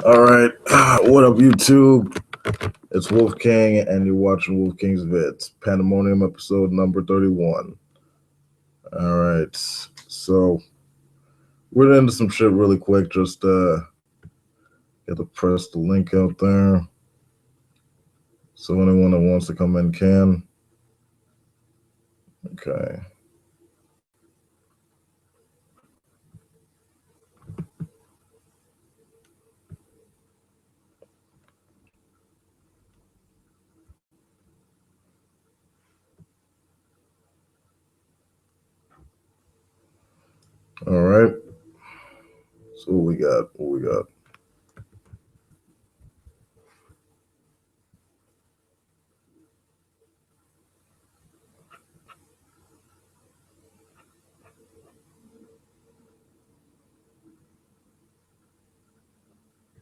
All right, what up, YouTube? It's Wolf King, and you're watching Wolf King's Vids, Pandemonium episode number 31. All right, so we're into some shit really quick. Just got to press the link out there, so anyone that wants to come in can. Okay. All right. So what we got? What we got?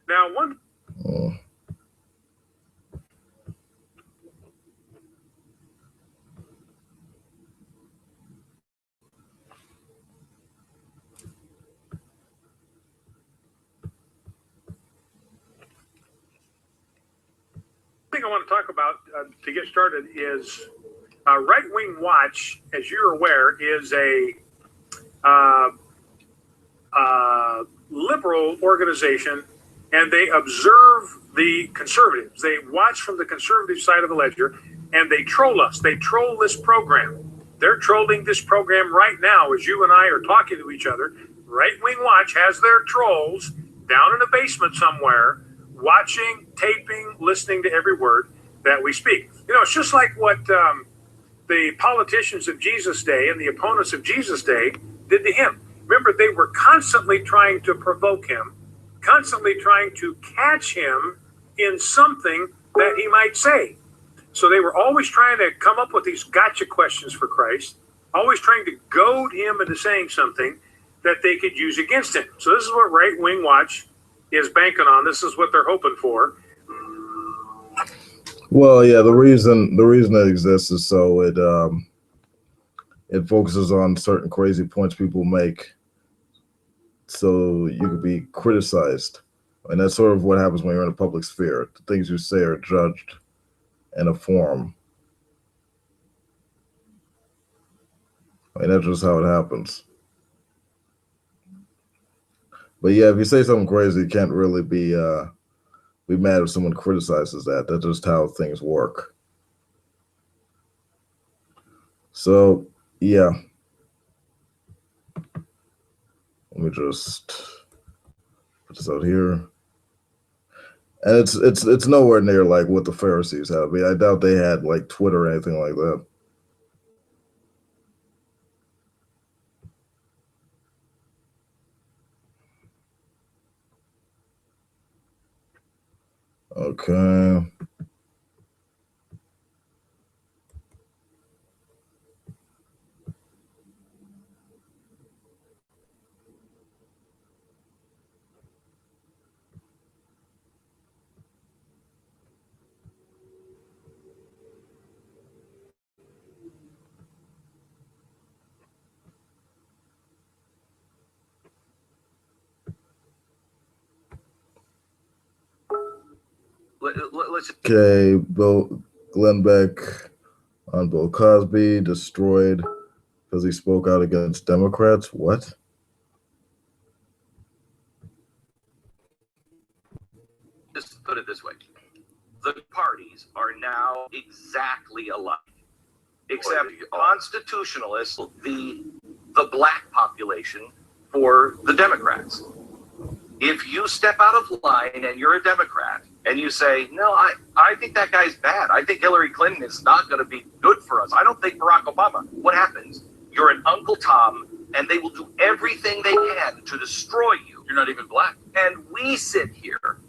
Now, one thing I want to talk about to get started is Right Wing Watch, as you're aware, is a liberal organization, and they observe the conservatives. They watch from the conservative side of the ledger, and they troll us. They troll this program. They're trolling this program right now as you and I are talking to each other. Right Wing Watch has their trolls down in a basement somewhere, watching, taping, listening to every word that we speak. You know, it's just like what the politicians of Jesus' day and the opponents of Jesus' day did to him. Remember, they were constantly trying to provoke him, constantly trying to catch him in something that he might say. So they were always trying to come up with these gotcha questions for Christ, always trying to goad him into saying something that they could use against him. So this is what Right Wing Watch is banking on. This is what they're hoping for. Well, yeah, the reason it exists is so it focuses on certain crazy points people make, so you could be criticized. And that's sort of what happens when you're in a public sphere. The things you say are judged in a forum. I mean, that's just how it happens. But yeah, if you say something crazy, you can't really be mad if someone criticizes that. That's just how things work. So yeah, let me just put this out here. And it's nowhere near like what the Pharisees had. I mean, I doubt they had like Twitter or anything like that. Okay. Okay, Glenn Beck on Bill Cosby destroyed because he spoke out against Democrats. What? Just put it this way. The parties are now exactly alike. Except constitutionalists, the black population for the Democrats. If you step out of line and you're a Democrat and you say, no, I think that guy's bad. I think Hillary Clinton is not going to be good for us. I don't think Barack Obama. What happens? You're an Uncle Tom, and they will do everything they can to destroy you. You're not even black. And we sit here,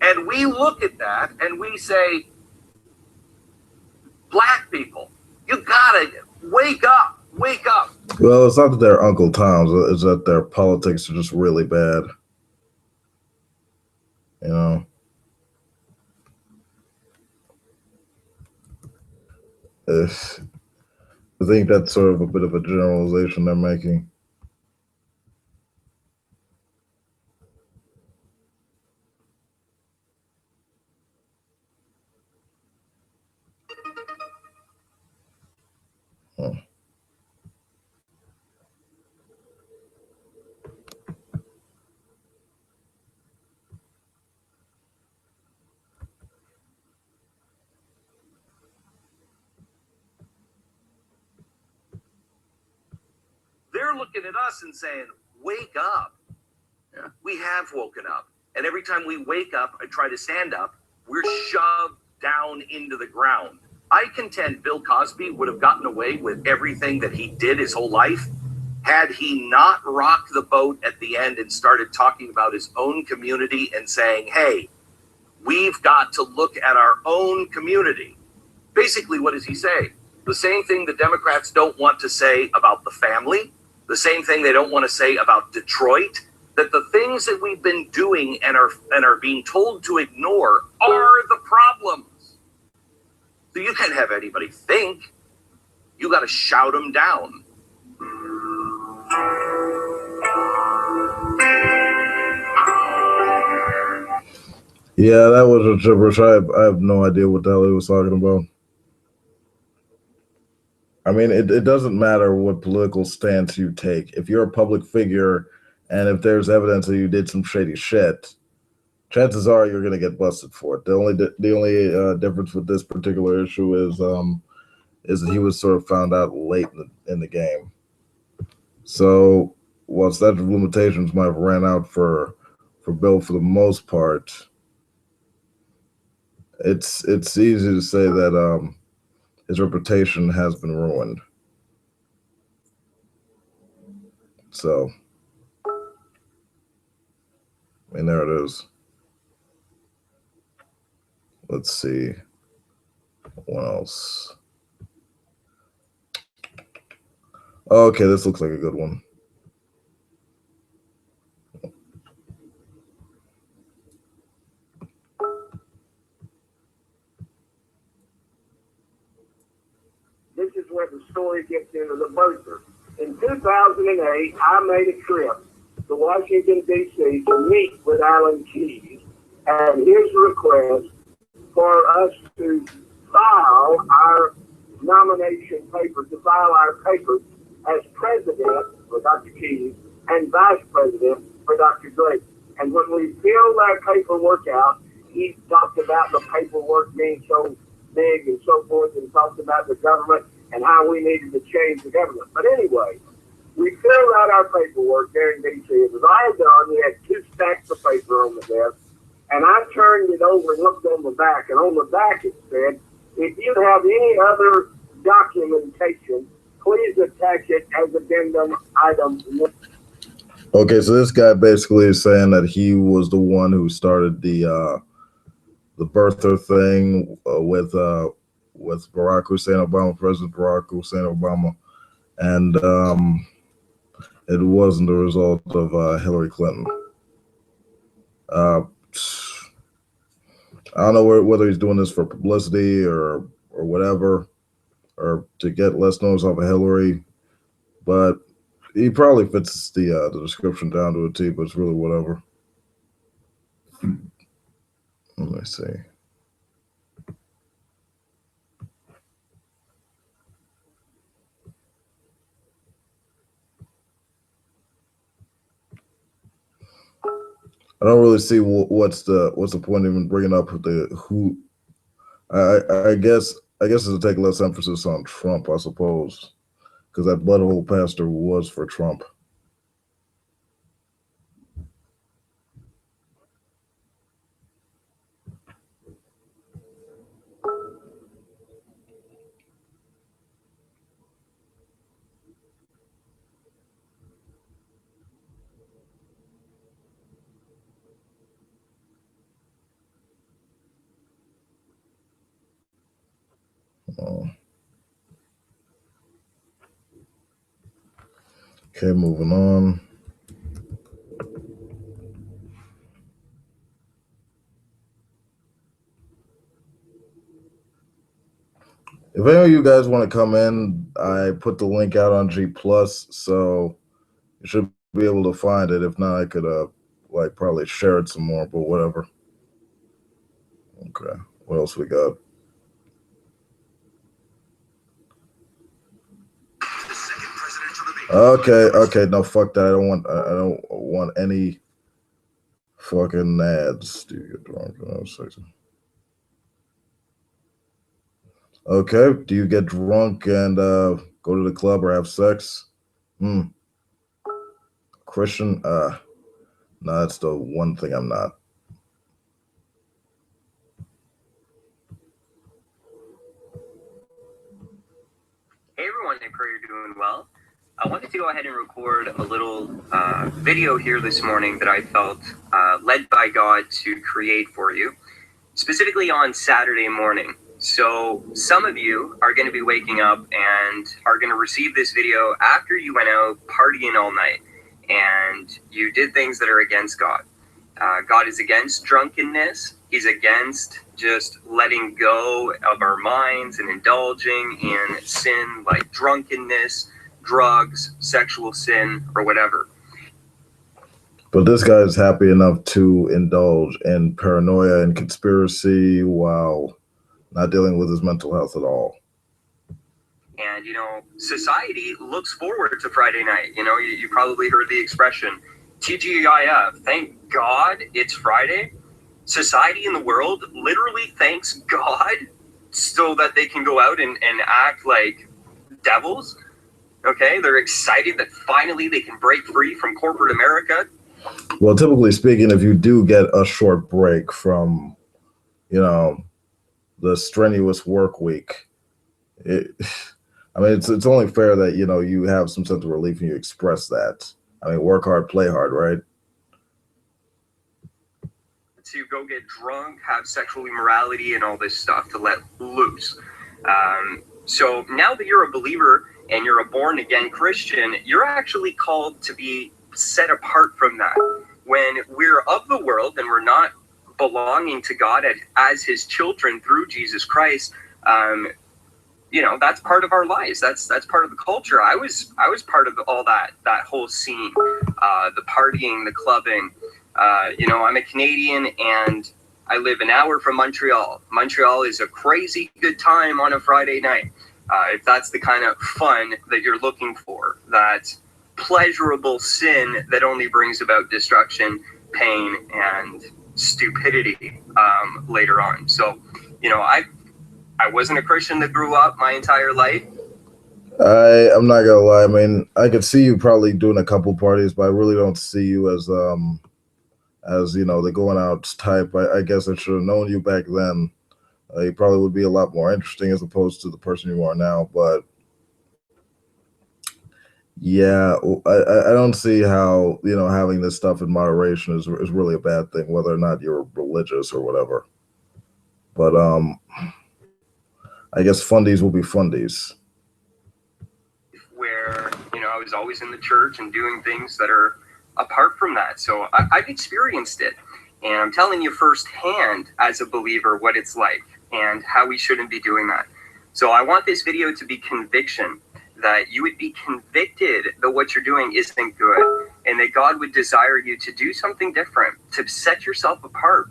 and we look at that and we say, black people, you gotta wake up. Well, it's not that they're Uncle Toms, it's that their politics are just really bad. You know? I think that's sort of a bit of a generalization they're making. they're looking at us and saying, wake up. Yeah. We have woken up. And every time we wake up and try to stand up, we're shoved down into the ground. I contend Bill Cosby would have gotten away with everything that he did his whole life had he not rocked the boat at the end and started talking about his own community and saying, hey, we've got to look at our own community. Basically, what does he say? The same thing the Democrats don't want to say about the family, the same thing they don't want to say about Detroit, that the things that we've been doing and are being told to ignore are the problems. So you can't have anybody think. You got to shout them down. Yeah, that was a gibberish. I have no idea what the hell he was talking about. I mean, it doesn't matter what political stance you take. If you're a public figure and if there's evidence that you did some shady shit, chances are you're going to get busted for it. The only difference with this particular issue is that he was sort of found out late in the game. So while statute of limitations might have ran out for Bill for the most part, it's easy to say that his reputation has been ruined. So, I mean, there it is. Let's see. What else? Okay, this looks like a good one. This is where the story gets into the buzzer. In 2008, I made a trip to Washington, D.C. to meet with Alan Keyes, and his request for us to file our nomination papers, to file our papers as president for Dr. Keyes and vice president for Dr. Drake. And when we filled our paperwork out, he talked about the paperwork being so big and so forth, and talked about the government and how we needed to change the government. But anyway, we filled out our paperwork there in D.C. It was all done. We had 2 stacks of paper on the desk, and I turned it over and looked on the back, and on the back it said, if you have any other documentation, please attach it as addendum item 1. Okay, so this guy basically is saying that he was the one who started the birther thing with Barack Hussein Obama, President Barack Hussein Obama, and it wasn't the result of Hillary Clinton. I don't know whether he's doing this for publicity or whatever, or to get less noise off of Hillary, but he probably fits the description down to a T, but it's really whatever. Let me see. I don't really see what's the point of even bringing up the who. I guess it's to take less emphasis on Trump, I suppose, because that butthole pastor was for Trump. Okay, moving on. If any of you guys want to come in, I put the link out on G+, so you should be able to find it. If not, I could like probably share it some more, but whatever. Okay, what else we got? Okay, no, fuck that. I don't want any fucking ads. Do you get drunk? Okay, do you get drunk and go to the club or have sex? Christian? No, that's the one thing I'm not. Hey everyone, I pray you're doing well. I wanted to go ahead and record a little video here this morning that I felt led by God to create for you, specifically on Saturday morning. So some of you are going to be waking up and are going to receive this video after you went out partying all night and you did things that are against God. God is against drunkenness. He's against just letting go of our minds and indulging in sin like drunkenness, drugs, sexual sin, or whatever. But this guy is happy enough to indulge in paranoia and conspiracy while not dealing with his mental health at all. And, society looks forward to Friday night. You probably heard the expression, TGIF, thank God it's Friday. Society in the world literally thanks God so that they can go out and act like devils. Okay, they're excited that finally they can break free from corporate America. Well, typically speaking, if you do get a short break from, the strenuous work week, it's only fair that, you have some sense of relief and you express that. Work hard, play hard, right? To go get drunk, have sexual immorality and all this stuff to let loose. So now that you're a believer and you're a born again Christian, you're actually called to be set apart from that. When we're of the world and we're not belonging to God as his children through Jesus Christ, that's part of our lives. That's part of the culture. I was part of all that whole scene, the partying, the clubbing. I'm a Canadian and I live an hour from Montreal. Montreal is a crazy good time on a Friday night. If that's the kind of fun that you're looking for, that pleasurable sin that only brings about destruction, pain, and stupidity later on. So, I wasn't a Christian that grew up my entire life. I'm not gonna lie. I could see you probably doing a couple parties, but I really don't see you as the going out type. I guess I should have known you back then. You probably would be a lot more interesting as opposed to the person you are now. But yeah, I don't see how, having this stuff in moderation is really a bad thing, whether or not you're religious or whatever. But I guess fundies will be fundies. Where, I was always in the church and doing things that are apart from that. So I've experienced it. And I'm telling you firsthand as a believer what it's like and how we shouldn't be doing that. So I want this video to be conviction, that you would be convicted that what you're doing isn't good and that God would desire you to do something different, to set yourself apart.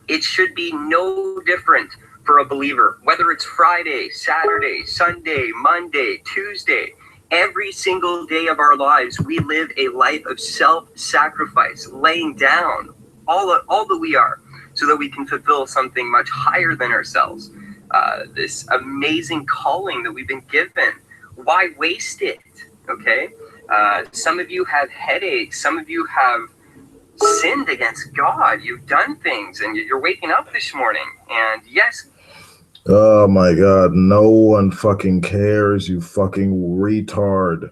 It should be no different for a believer, whether it's Friday, Saturday, Sunday, Monday, Tuesday. Every single day of our lives, we live a life of self-sacrifice, laying down all that we are so that we can fulfill something much higher than ourselves. This amazing calling that we've been given. Why waste it? Okay? Some of you have headaches. Some of you have sinned against God. You've done things and you're waking up this morning. And yes. Oh my God. No one fucking cares, you fucking retard.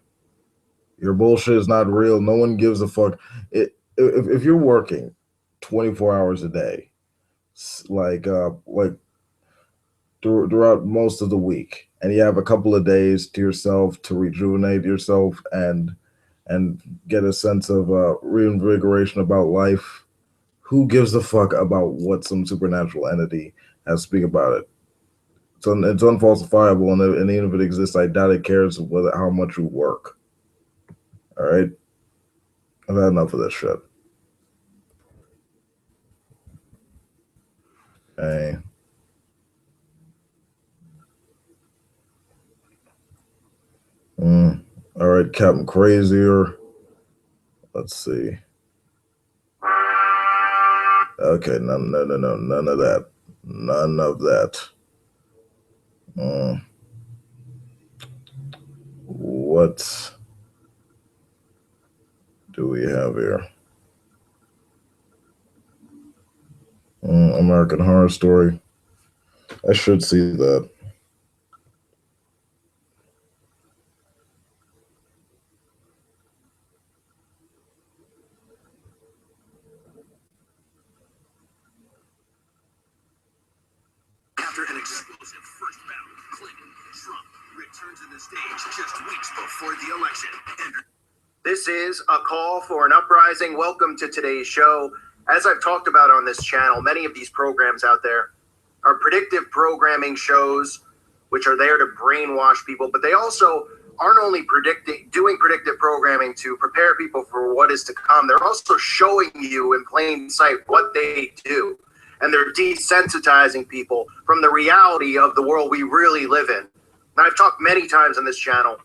Your bullshit is not real. No one gives a fuck. If you're working 24 hours a day, like throughout most of the week, and you have a couple of days to yourself to rejuvenate yourself and get a sense of reinvigoration about life, who gives a fuck about what some supernatural entity has to speak about it? So it's unfalsifiable, and even if it exists, I doubt it cares how much you work. All right, I've had enough of this shit. Hey. All right, Captain Crazier. Let's see. Okay, none of that. None of that. What do we have here? American Horror Story. I should see that. After an explosive first bout, Clinton, Trump return to the stage just weeks before the election. This is a call for an uprising. Welcome to today's show. As I've talked about on this channel, many of these programs out there are predictive programming shows, which are there to brainwash people, but they also aren't only doing predictive programming to prepare people for what is to come. They're also showing you in plain sight what they do. And they're desensitizing people from the reality of the world we really live in. And I've talked many times on this channel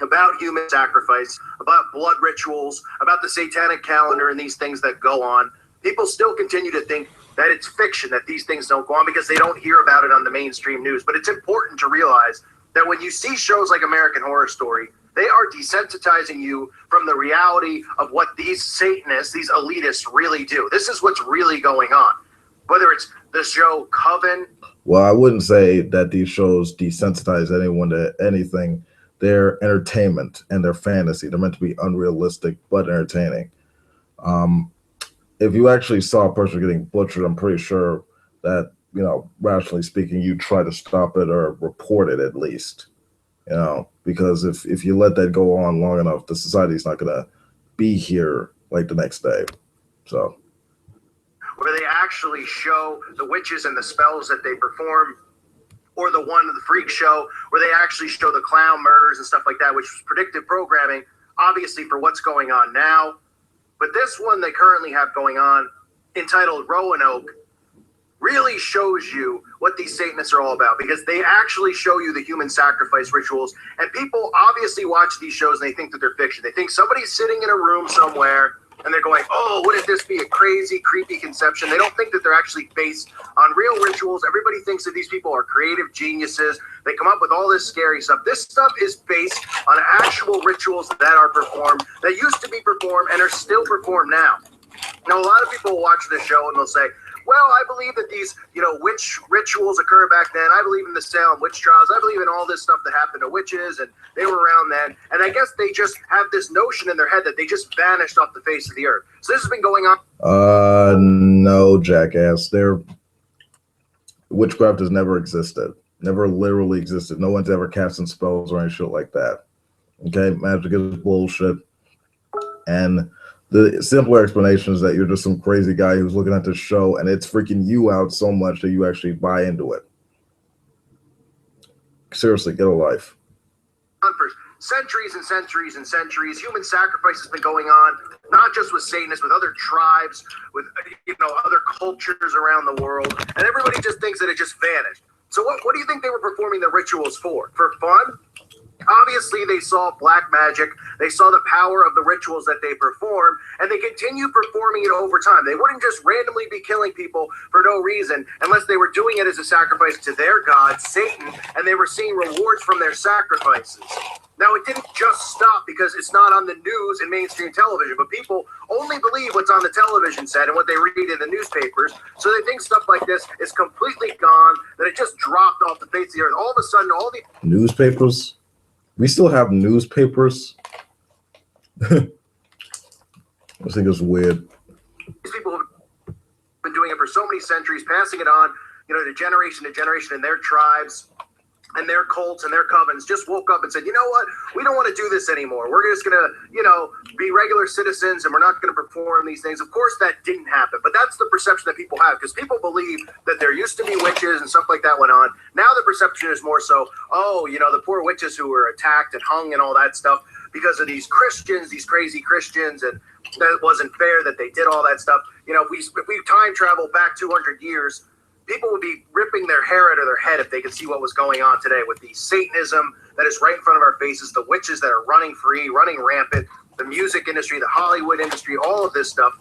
about human sacrifice, about blood rituals, about the satanic calendar and these things that go on. People still continue to think that it's fiction, that these things don't go on because they don't hear about it on the mainstream news. But it's important to realize that when you see shows like American Horror Story, they are desensitizing you from the reality of what these Satanists, these elitists really do. This is what's really going on. Whether it's the show Coven. Well, I wouldn't say that these shows desensitize anyone to anything. They're entertainment and they're fantasy. They're meant to be unrealistic but entertaining. If you actually saw a person getting butchered, I'm pretty sure that, you know, rationally speaking, you try to stop it or report it at least. You know, because if you let that go on long enough, the society's not going to be here like the next day. So. Where they actually show the witches and the spells that they perform, or the freak show where they actually show the clown murders and stuff like that, which was predictive programming, obviously for what's going on now. But this one they currently have going on, entitled Roanoke, really shows you what these Satanists are all about, because they actually show you the human sacrifice rituals. And people obviously watch these shows and they think that they're fiction. They think somebody's sitting in a room somewhere and they're going, oh, wouldn't this be a crazy, creepy conception? They don't think that they're actually based on real rituals. Everybody thinks that these people are creative geniuses. They come up with all this scary stuff. This stuff is based on actual rituals that are performed, that used to be performed and are still performed now. Now, a lot of people will watch this show and they'll say, well, I believe that these, witch rituals occur back then. I believe in the Salem witch trials. I believe in all this stuff that happened to witches, and they were around then. And I guess they just have this notion in their head that they just vanished off the face of the earth. So this has been going on. No, jackass. Witchcraft has never existed. Never literally existed. No one's ever casting spells or any shit like that. Okay, magic is bullshit. And the simpler explanation is that you're just some crazy guy who's looking at this show and it's freaking you out so much that you actually buy into it. Seriously, get a life. For centuries and centuries and centuries, human sacrifice has been going on, not just with Satanists, with other tribes, with other cultures around the world, and everybody just thinks that it just vanished. So what do you think they were performing the rituals for? For fun? Obviously, they saw black magic. They saw the power of the rituals that they perform, and they continue performing it over time. They wouldn't just randomly be killing people for no reason unless they were doing it as a sacrifice to their god, Satan, and they were seeing rewards from their sacrifices. Now, it didn't just stop because it's not on the news and mainstream television, but people only believe what's on the television set and what they read in the newspapers, so they think stuff like this is completely gone, that it just dropped off the face of the earth. All of a sudden, all the newspapers? We still have newspapers? I think it's weird. These people have been doing it for so many centuries, passing it on, to generation in their tribes and their cults and their covens, just woke up and said, you know what? We don't want to do this anymore. We're just going to, be regular citizens and we're not going to perform these things. Of course, that didn't happen, but that's the perception that people have, because people believe that there used to be witches and stuff like that went on. Now the perception is more so, the poor witches who were attacked and hung and all that stuff because of these Christians, these crazy Christians, and that it wasn't fair that they did all that stuff. If we time travel back 200 years, people would be ripping their hair out of their head if they could see what was going on today with the Satanism that is right in front of our faces, the witches that are running free, running rampant, the music industry, the Hollywood industry, all of this stuff.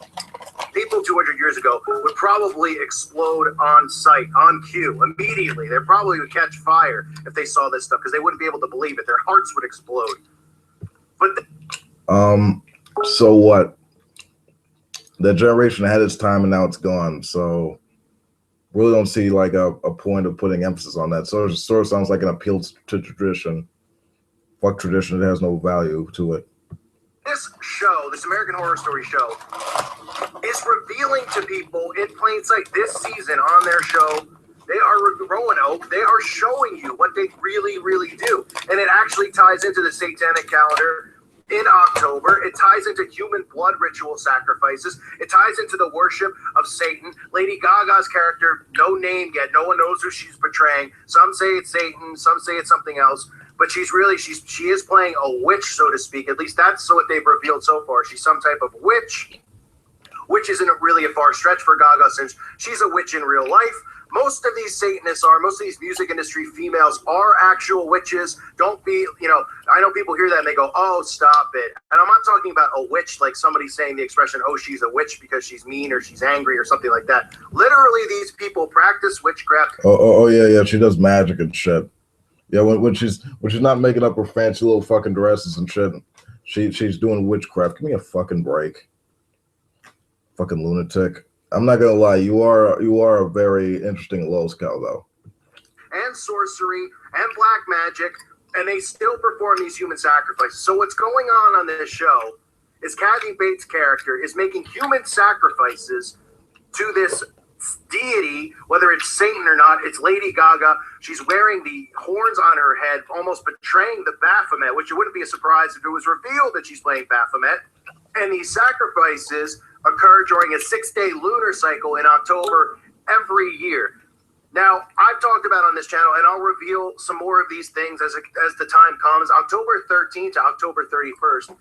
People 200 years ago would probably explode on sight, on cue, immediately. They probably would catch fire if they saw this stuff because they wouldn't be able to believe it. Their hearts would explode. But So what? That generation had its time and now it's gone. So really don't see like a point of putting emphasis on that. So it sort of sounds like an appeal to tradition. Fuck tradition, it has no value to it. This show, this American Horror Story show, is revealing to people in plain sight this season on their show. They are Roanoke. They are showing you what they really, really do. And it actually ties into the Satanic calendar in October. It ties into human blood ritual sacrifices. It ties into the worship of Satan. Lady Gaga's character, no name yet. No one knows who she's portraying. Some say it's Satan. Some say it's something else. But she is playing a witch, so to speak. At least that's what they've revealed so far. She's some type of witch, which isn't really a far stretch for Gaga since she's a witch in real life. Most of these Satanists most of these music industry females are actual witches. Don't be, I know people hear that and they go, oh, stop it. And I'm not talking about a witch like somebody saying the expression, oh, she's a witch because she's mean or she's angry or something like that. Literally, these people practice witchcraft. Oh, yeah. She does magic and shit. Yeah, when she's not making up her fancy little fucking dresses and shit, she's doing witchcraft. Give me a fucking break. Fucking lunatic. I'm not gonna lie, you are a very interesting lowscout though. And sorcery and black magic, and they still perform these human sacrifices. So what's going on this show is Kathy Bates' character is making human sacrifices to this deity, whether it's Satan or not. It's Lady Gaga. She's wearing the horns on her head, almost betraying the Baphomet, which it wouldn't be a surprise if it was revealed that she's playing Baphomet. And these sacrifices occur during a 6-day lunar cycle in October every year. Now, I've talked about on this channel, and I'll reveal some more of these things as the time comes. October 13th to October 31st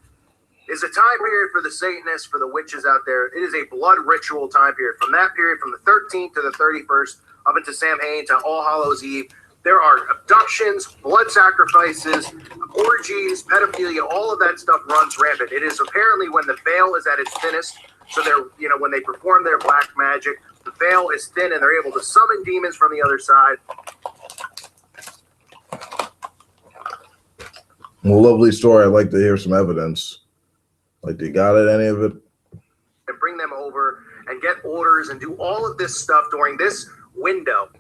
is a time period for the Satanists, for the witches out there. It is a blood ritual time period. From that period, from the 13th to the 31st, up into Samhain to All Hallows Eve, there are abductions, blood sacrifices, orgies, pedophilia, all of that stuff runs rampant. It is apparently when the veil is at its thinnest. So they're, when they perform their black magic, the veil is thin and they're able to summon demons from the other side. Well, lovely story. I'd like to hear some evidence. Like, do you got it, any of it? And bring them over and get orders and do all of this stuff during this window.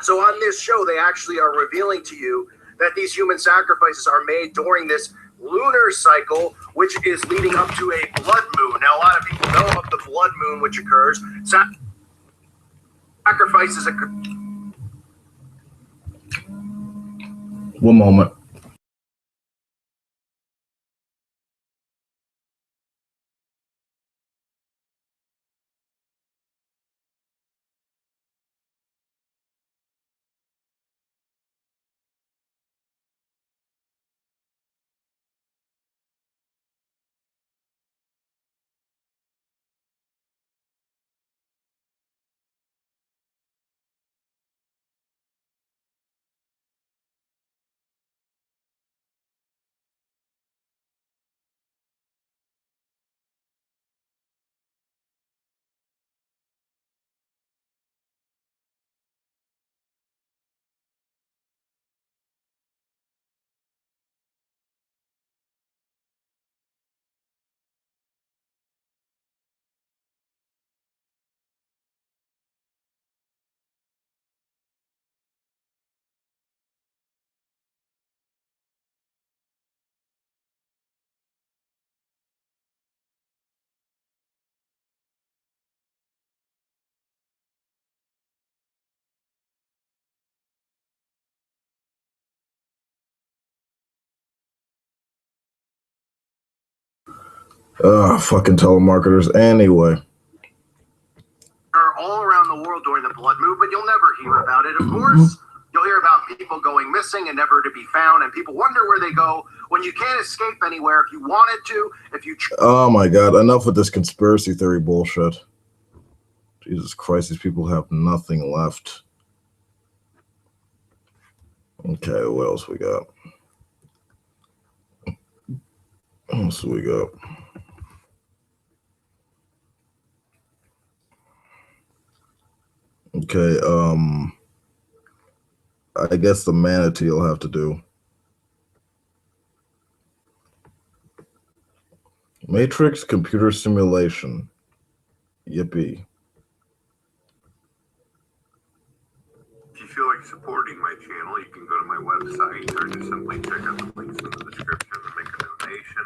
So on this show, they actually are revealing to you that these human sacrifices are made during this lunar cycle, which is leading up to a blood moon. Now, a lot of people know of the blood moon, which occurs. Sacrifices occur. One moment. Fucking telemarketers. Anyway. Are all around the world during the blood moon, but you'll never hear about it. Of course, you'll hear about people going missing and never to be found, and people wonder where they go when you can't escape anywhere if you wanted to. Oh my God! Enough with this conspiracy theory bullshit. Jesus Christ, these people have nothing left. Okay, what else we got? What else we got? Okay, I guess the manatee will have to do. Matrix computer simulation. Yippee. If you feel like supporting my channel, you can go to my website or just simply check out the links in the description and make a donation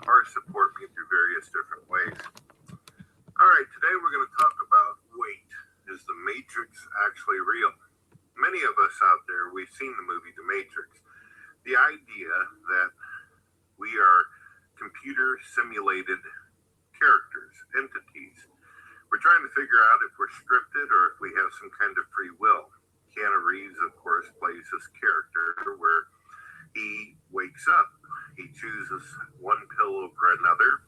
or support me through various different ways. All right, today we're going to talk about wait. Is the Matrix actually real? Many of us out there, we've seen the movie The Matrix. The idea that we are computer simulated characters, entities. We're trying to figure out if we're scripted or if we have some kind of free will. Keanu Reeves, of course, plays this character where he wakes up. He chooses one pill over another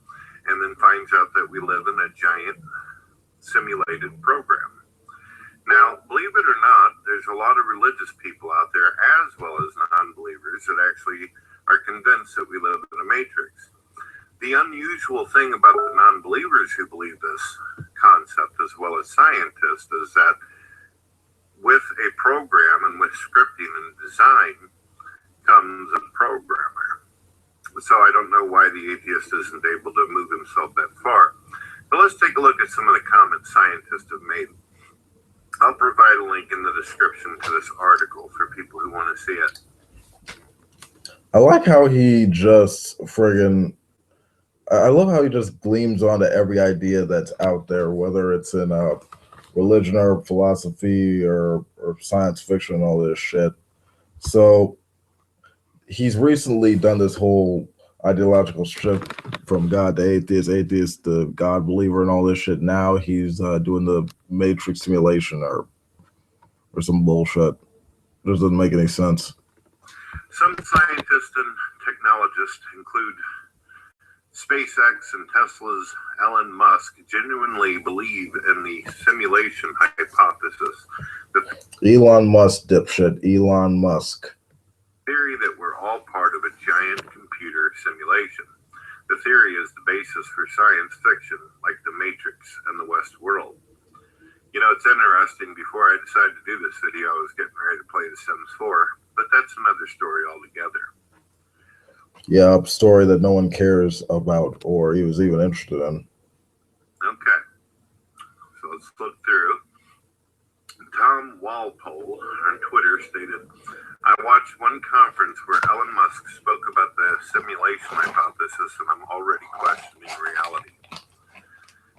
and then finds out that we live in a giant simulated program. Now, believe it or not, there's a lot of religious people out there, as well as non-believers, that actually are convinced that we live in a matrix. The unusual thing about the non-believers who believe this concept, as well as scientists, is that with a program and with scripting and design comes a programmer. So I don't know why the atheist isn't able to move himself that far. But let's take a look at some of the comments scientists have made. I'll provide a link in the description to this article for people who want to see it. I like how he just I love how he just gleams onto every idea that's out there, whether it's in religion or philosophy or science fiction and all this shit. So he's recently done this whole ideological shift from God to atheist to God believer and all this shit. Now he's doing the Matrix simulation or some bullshit. It just doesn't make any sense. Some scientists and technologists include SpaceX and Tesla's Elon Musk genuinely believe in the simulation hypothesis, the Elon Musk, dipshit. Elon Musk. theory that we're all part of a giant computer simulation. The theory is the basis for science fiction, like The Matrix and the West World. You know, it's interesting, before I decided to do this video, I was getting ready to play The Sims 4, but that's another story altogether. Yeah, a story that no one cares about or he was even interested in. Okay, so let's look through. Tom Walpole on Twitter stated, I watched one conference where Elon Musk spoke about the simulation hypothesis, and I'm already questioning reality.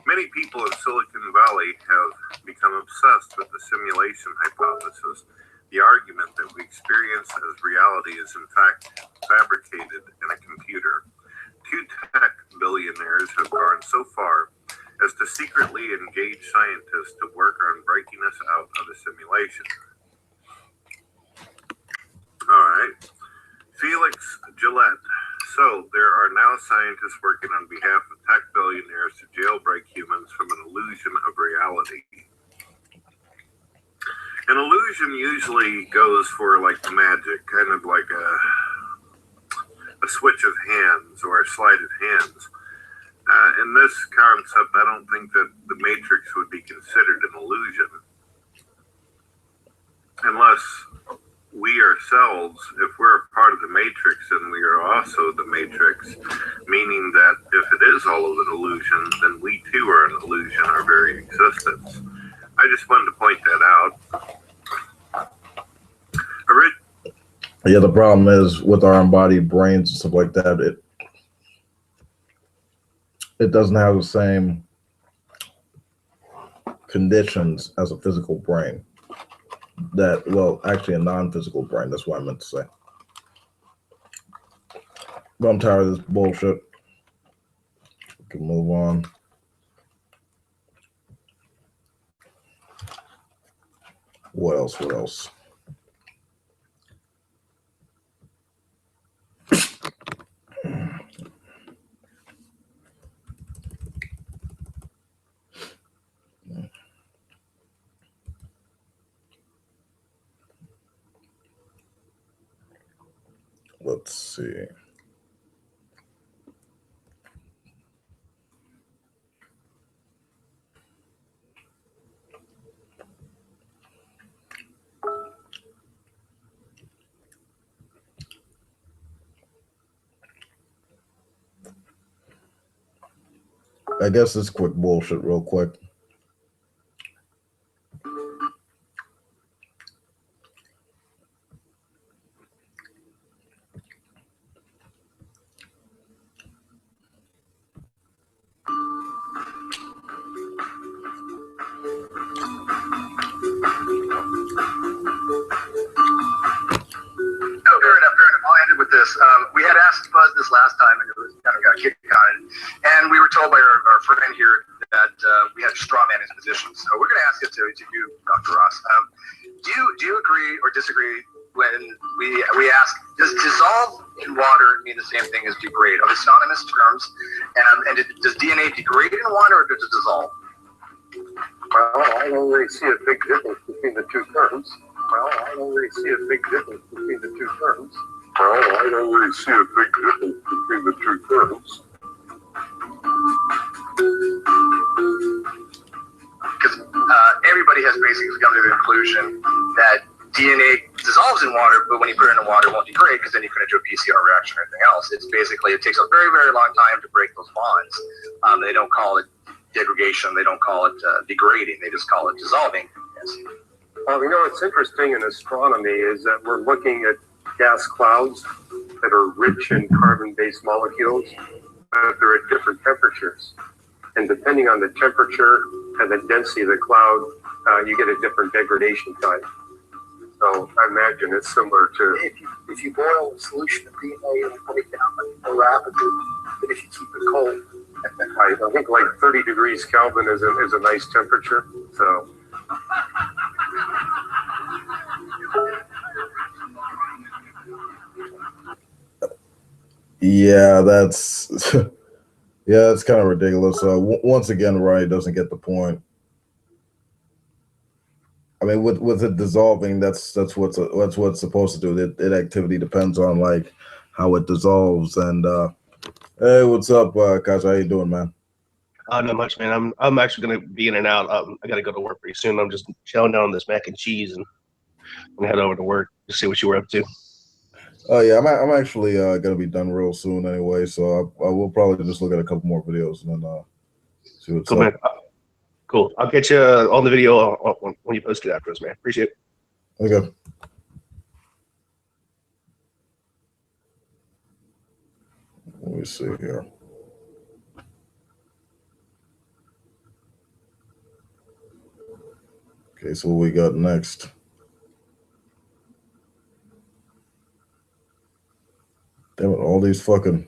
Many people in Silicon Valley have become obsessed with the simulation hypothesis, the argument that we experience as reality is in fact fabricated in a computer. Two tech billionaires have gone so far as to secretly engage scientists to work on breaking us out of the simulation. All right. Felix Gillette. So there are now scientists working on behalf of tech billionaires to jailbreak humans from an illusion of reality. An illusion usually goes for like magic, kind of like a switch of hands or a sleight of hands. In this concept, I don't think that the Matrix would be considered an illusion unless we ourselves, if we're a part of the Matrix, then we are also the Matrix, meaning that if it is all of an illusion, then we too are an illusion, our very existence. I just wanted to point that out. Yeah, the problem is with our embodied brains and stuff like that, it doesn't have the same conditions as a physical brain. That, well, actually a non-physical brain, that's what I meant to say. But I'm tired of this bullshit. We can move on. What else? What else? Let's see. I guess it's quick bullshit real quick. Fair enough. I'll end it with this. We had asked Buzz this last time, and it was kind of got kicked on it. And we were told by our friend here that we had straw man his position. So we're going to ask it to you, Dr. Ross. Do you agree or disagree when we ask, does dissolve in water mean the same thing as degrade? Are they synonymous terms? And does DNA degrade in water, or does it dissolve? Well, I don't really see a big difference between the two terms. Because everybody has basically come to the conclusion that DNA dissolves in water, but when you put it in the water, it won't degrade, because then you couldn't do a PCR reaction or anything else. It's basically, it takes a very, very long time to break those bonds. They don't call it degradation. They don't call it degrading. They just call it dissolving. Yes. Well, what's interesting in astronomy is that we're looking at gas clouds that are rich in carbon-based molecules, but they're at different temperatures. And depending on the temperature and the density of the cloud, you get a different degradation time. So I imagine it's similar to... If you boil a solution of DNA, it'll break down much more rapidly than if you keep it cold. I think like 30 degrees Kelvin is a nice temperature. So... Yeah, that's kind of ridiculous. Once again, Ryan doesn't get the point. I mean, with it dissolving, that's what it's supposed to do. That activity depends on like how it dissolves. And hey, what's up, Kasha? How you doing, man? Not much, man. I'm actually gonna be in and out. I gotta go to work pretty soon. I'm just chowing down on this mac and cheese, and I'm gonna head over to work to see what you were up to. Oh yeah, I'm actually gonna be done real soon anyway, so I will probably just look at a couple more videos and then see what's cool, up. man. Cool. I'll get you on the video when you post it afterwards, man. Appreciate it. Okay. Let me see here. Okay, so what we got next? Damn it, all these fucking...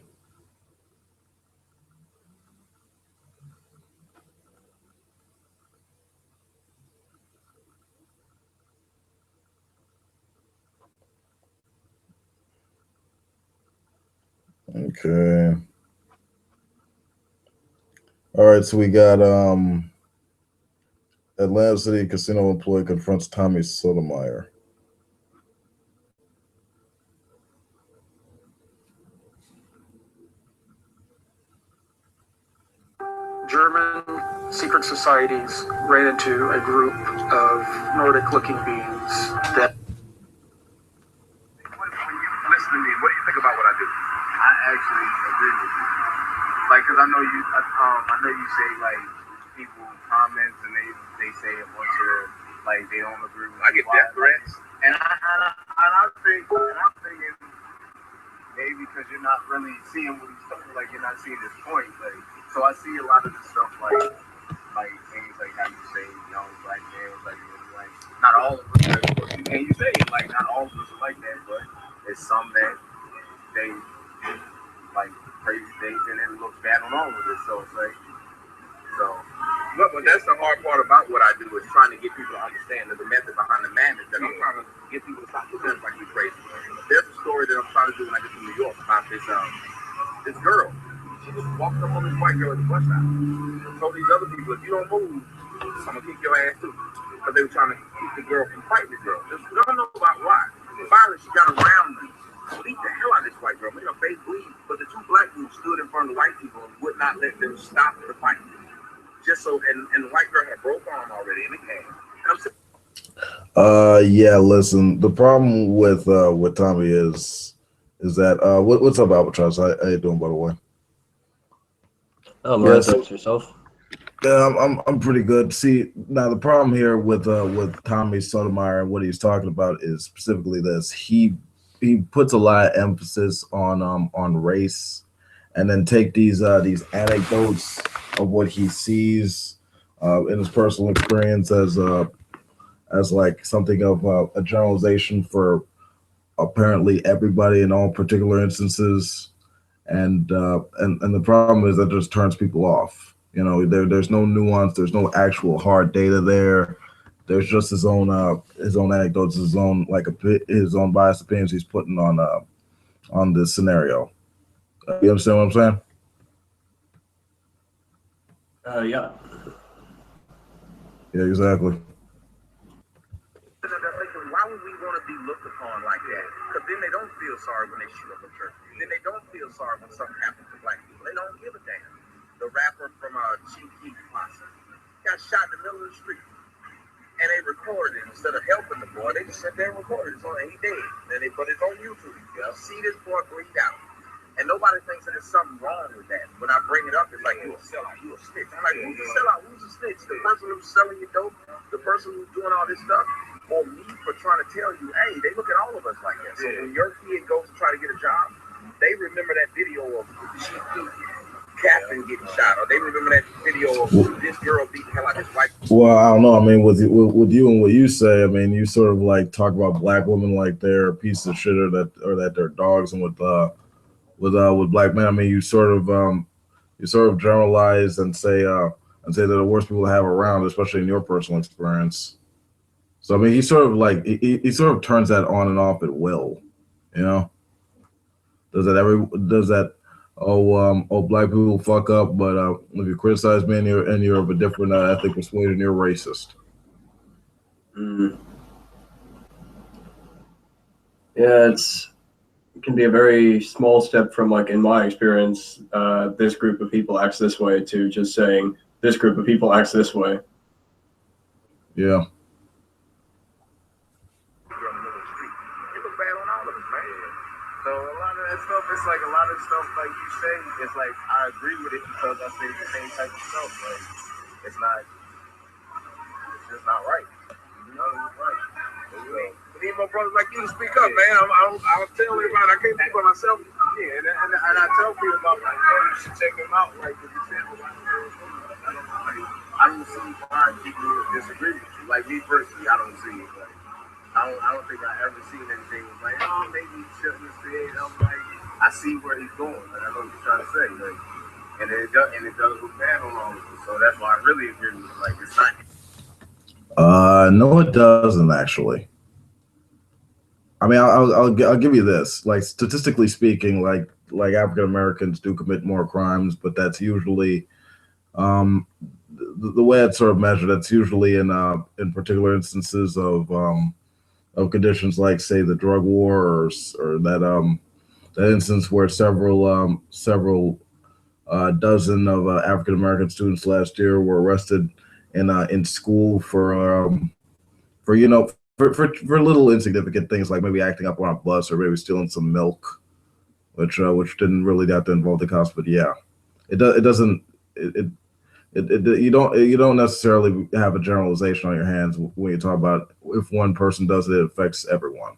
Okay. All right, so we got Atlanta City casino employee confronts Tommy Sotomayor. German secret societies ran into a group of Nordic-looking beings that... When you listen to me, what do you think about what I do? I actually agree with you. Like, because I know you say, like, people comments and they say a bunch of, like, they don't agree with. I get death threats. And I'm thinking maybe because you're not really seeing what he's talking, like, you're not seeing his point. Like, so I see a lot of this stuff, like things like how you say, black males, like not all of us, and you say it, like, not all of us are like that, but there's some that they like crazy things and it looks bad on all of us. So it's like, but that's the hard part about what I do, is trying to get people to understand that the method behind the madness, that I'm trying to get people to stop looking at us like we're crazy. There's a story that I'm trying to do when I get to New York about this girl. She just walked up on this white girl at the bus stop and told these other people, if you don't move, I'm gonna kick your ass too. Because they were trying to keep the girl from fighting the girl. Just don't know about why. Finally, she got around them, beat the hell out of this white girl, made her face bleed. But the two black dudes stood in front of the white people and would not let them stop the fight. Just so, and the white girl had a broke arm already in the game. And I'm saying, yeah, listen, the problem with Tommy is that what's up, Albatross? How you doing, by the way? Oh, Yeah, man, so thanks yourself. yeah, I'm pretty good. See, now the problem here with Tommy Sotomayor and what he's talking about is specifically this. He puts a lot of emphasis on race, and then take these anecdotes of what he sees in his personal experience as like something of a generalization for apparently everybody in all particular instances, and the problem is that just turns people off. You know, there's no nuance, there's no actual hard data there. There's just his own anecdotes, his own his own biased opinions he's putting on this scenario. You understand what I'm saying? Yeah. Yeah, exactly. Why would we want to be looked upon like that? Because then they don't feel sorry when they shoot up a church. Then they don't feel sorry when something happens to black people. They don't give a damn. The rapper from Chief Keef got shot in the middle of the street. And they recorded it. Instead of helping the boy, they just sat there and recorded it. So he dead. But it's on YouTube. You'll see this boy bleed out. And nobody thinks that there's something wrong with that. When I bring it up, it's like, you a sellout, you a snitch. I'm like, who's a sellout? Who's a snitch? The person who's selling you dope? The person who's doing all this stuff? Or me for trying to tell you, hey, they look at all of us like that. So when your kid goes to try to get a job, they remember that video of Chief Keef Captain getting shot, or they remember that video of this girl beating hell out of his wife. Well, I don't know. I mean, with you and what you say, I mean, you sort of like talk about black women like they're a piece of shit, or that they're dogs, and with black men, I mean, you sort of generalize and say they're the worst people to have around, especially in your personal experience. So I mean, he sort of like he sort of turns that on and off at will, you know. Does that black people fuck up, but if you criticize me and you're of a different ethnic persuasion, you're racist. Mm. Yeah, it can be a very small step from, like, in my experience, this group of people acts this way, to just saying this group of people acts this way. Yeah. So a lot of that stuff, it's like a lot of stuff like you say, it's like I agree with it because I say the same type of stuff. Like it's just not right. You know, it's right. But even my brothers like you to speak up, man. I'll tell everybody I can't speak for myself. Yeah, and I tell people about like, oh, you should check them out. Like, if you tell me I don't see why people disagree with you. Like me personally, I don't see it. Like, I don't think I ever seen anything like, oh, maybe he shouldn't have said. I'm like, I see where he's going. Like, I know what he's trying to say. Like, and it does look bad on all of us. So that's why I really agree with it. Like, it's not. No, it doesn't actually. I mean, I'll give you this. Like, statistically speaking, like African Americans do commit more crimes, but that's usually the way it's sort of measured. That's usually in particular instances of conditions like, say, the drug war, or that instance where several dozen of African American students last year were arrested in school for little insignificant things, like maybe acting up on a bus or maybe stealing some milk, which didn't really have to involve the cops. But yeah, you don't necessarily have a generalization on your hands when you talk about if one person does it, it affects everyone.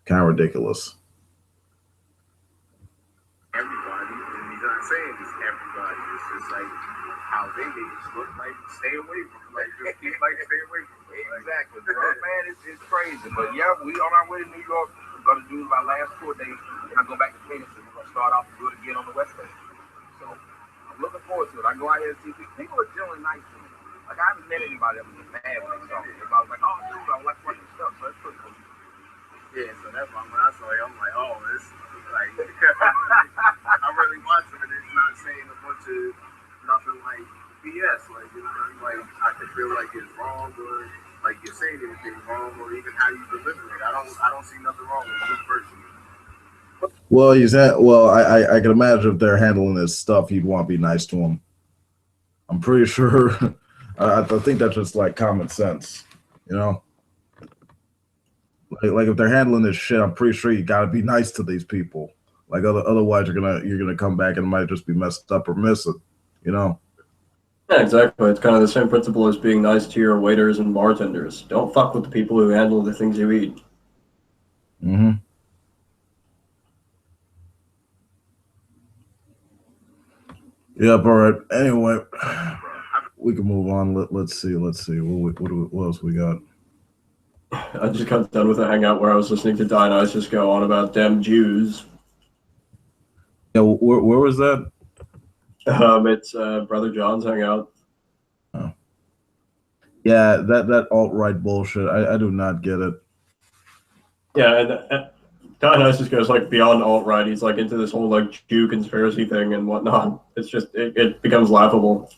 Kind of ridiculous. Everybody, and he's not saying just everybody. It's just like how they just look like, stay away from it. Like, just keep like stay away from it. Exactly, bro. Man, it's crazy. But yeah, we on our way to New York. We're gonna do my last tour day, and I go back to Phoenix, and we're gonna start off and do it again on the West Coast. So I'm looking forward to it. I go out here and see people are generally nice to me. Like, I haven't met anybody that was mad when they saw me. Everybody was like, oh, dude, I like watching stuff. So that's pretty cool. Yeah, so that's why when I saw it, I'm like, oh, it's like, I'm really watching it. It's not saying a bunch of nothing like BS. Like, you know, like I can feel like it's wrong, or like you're saying anything wrong, or even how you deliver it. I don't see nothing wrong with this person. Well, I can imagine if they're handling this stuff, you'd want to be nice to them. I'm pretty sure. I think that's just like common sense, you know. Like if they're handling this shit, I'm pretty sure you got to be nice to these people. Like otherwise, you're gonna come back and it might just be messed up or miss it. you know. Yeah, exactly. It's kind of the same principle as being nice to your waiters and bartenders. Don't fuck with the people who handle the things you eat. Mm-hmm. Yep. All right. Anyway, we can move on. Let's see. What else we got? I just got done with a hangout where I was listening to Dionysus go on about damn Jews. Yeah. Where was that? It's Brother John's hangout. Oh. Yeah, that alt-right bullshit. I do not get it. Yeah, and Dionysus goes like beyond alt-right. He's like into this whole like Jew conspiracy thing and whatnot. It's just it becomes laughable.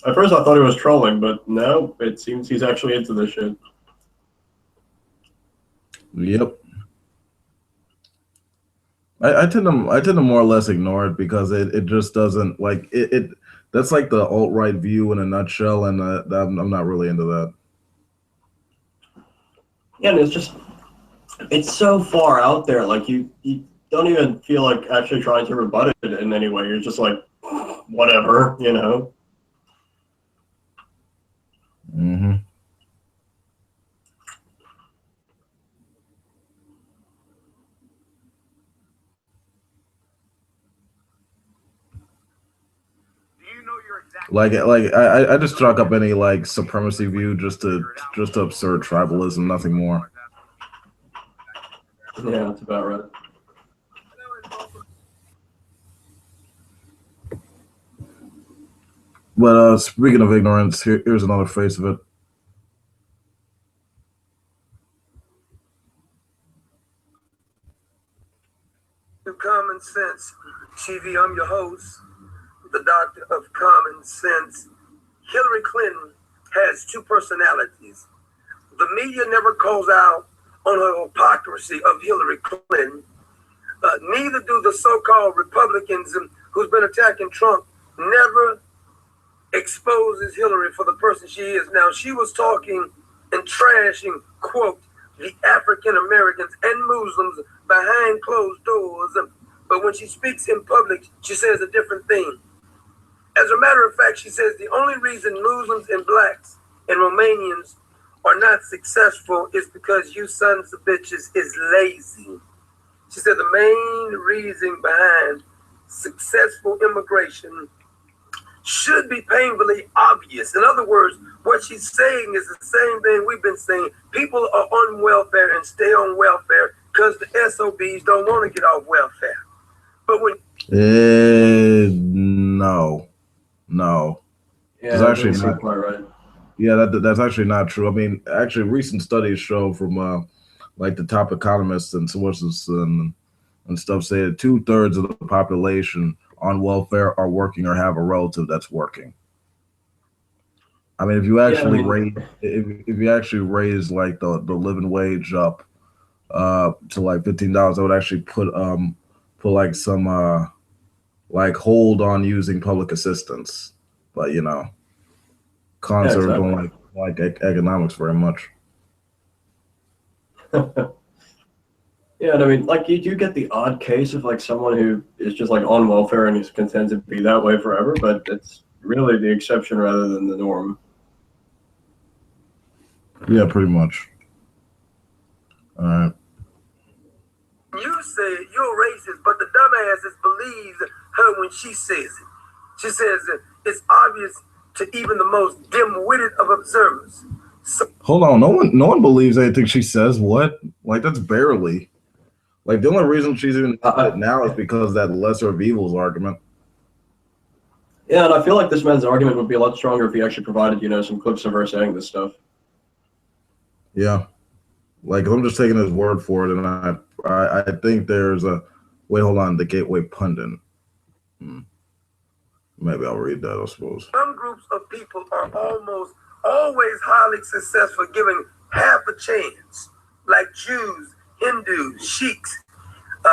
At first I thought he was trolling, but no, it seems he's actually into this shit. Yep. I tend to more or less ignore it because it just doesn't like it that's like the alt-right view in a nutshell, and I'm not really into that. Yeah, and it's so far out there. Like you don't even feel like actually trying to rebut it in any way. You're just like, whatever, you know. Mm-hmm. Like I just chalk up any like supremacy view just to absurd tribalism, nothing more. Yeah, that's about right. But speaking of ignorance, here's another face of it. Common sense. TV, I'm your host, the doctor of common sense. Hillary Clinton has two personalities. The media never calls out on her hypocrisy of Hillary Clinton. Neither do the so-called Republicans who's been attacking Trump. Never exposes Hillary for the person she is. Now, she was talking and trashing, quote, the African Americans and Muslims behind closed doors. But when she speaks in public, she says a different thing. As a matter of fact, she says the only reason Muslims and blacks and Romanians are not successful is because you sons of bitches is lazy. She said the main reason behind successful immigration should be painfully obvious. In other words, what she's saying is the same thing we've been saying. People are on welfare and stay on welfare because the SOBs don't want to get off welfare. But when no. Yeah, it's actually not quite right. Yeah, that's actually not true. I mean, actually, recent studies show from like the top economists and sources and stuff say that 2/3 of the population on welfare are working or have a relative that's working. I mean, if you actually if you actually raise like the living wage up to like $15, I would actually put like some like hold on using public assistance. But you know, cons don't like economics very much. Yeah, and I mean, like you do get the odd case of like someone who is just like on welfare and is content to be that way forever, but it's really the exception rather than the norm. Yeah, pretty much. All right. you say you're racist, but the dumbasses believes her when she says it. She says it's obvious to even the most dim-witted of observers. So, hold on, no one believes anything she says. What? Like that's barely. Like the only reason she's even it now is because of that lesser of evils argument. Yeah, and I feel like this man's argument would be a lot stronger if he actually provided, you know, some clips of her saying this stuff. Yeah, like I'm just taking his word for it, and I think there's a wait. Hold on, the Gateway Pundit. Maybe I'll read that. I suppose some groups of people are almost always highly successful, giving half a chance, like Jews, Hindus, Sheiks,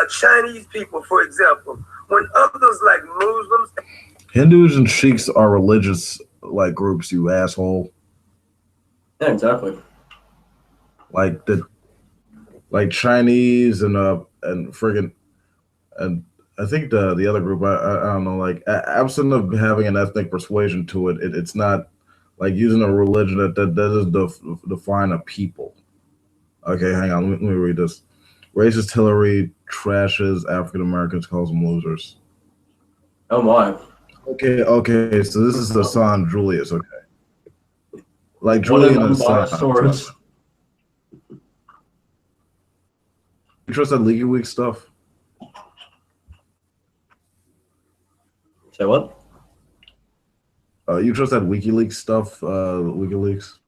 Chinese people, for example. When others like Muslims, Hindus and Sheiks are religious like groups. You asshole. Yeah, exactly. Like Chinese and friggin' and I think the other group, I don't know, like absent of having an ethnic persuasion to it, it's not like using a religion that does define a people. Okay, hang on, let me read this. Racist Hillary trashes African Americans, calls them losers. Oh my. Okay, so this is Hassan Julius, okay. Like What Julian an and unbiased source. You trust that Leaky Week stuff? Say what? You trust that WikiLeaks stuff? WikiLeaks?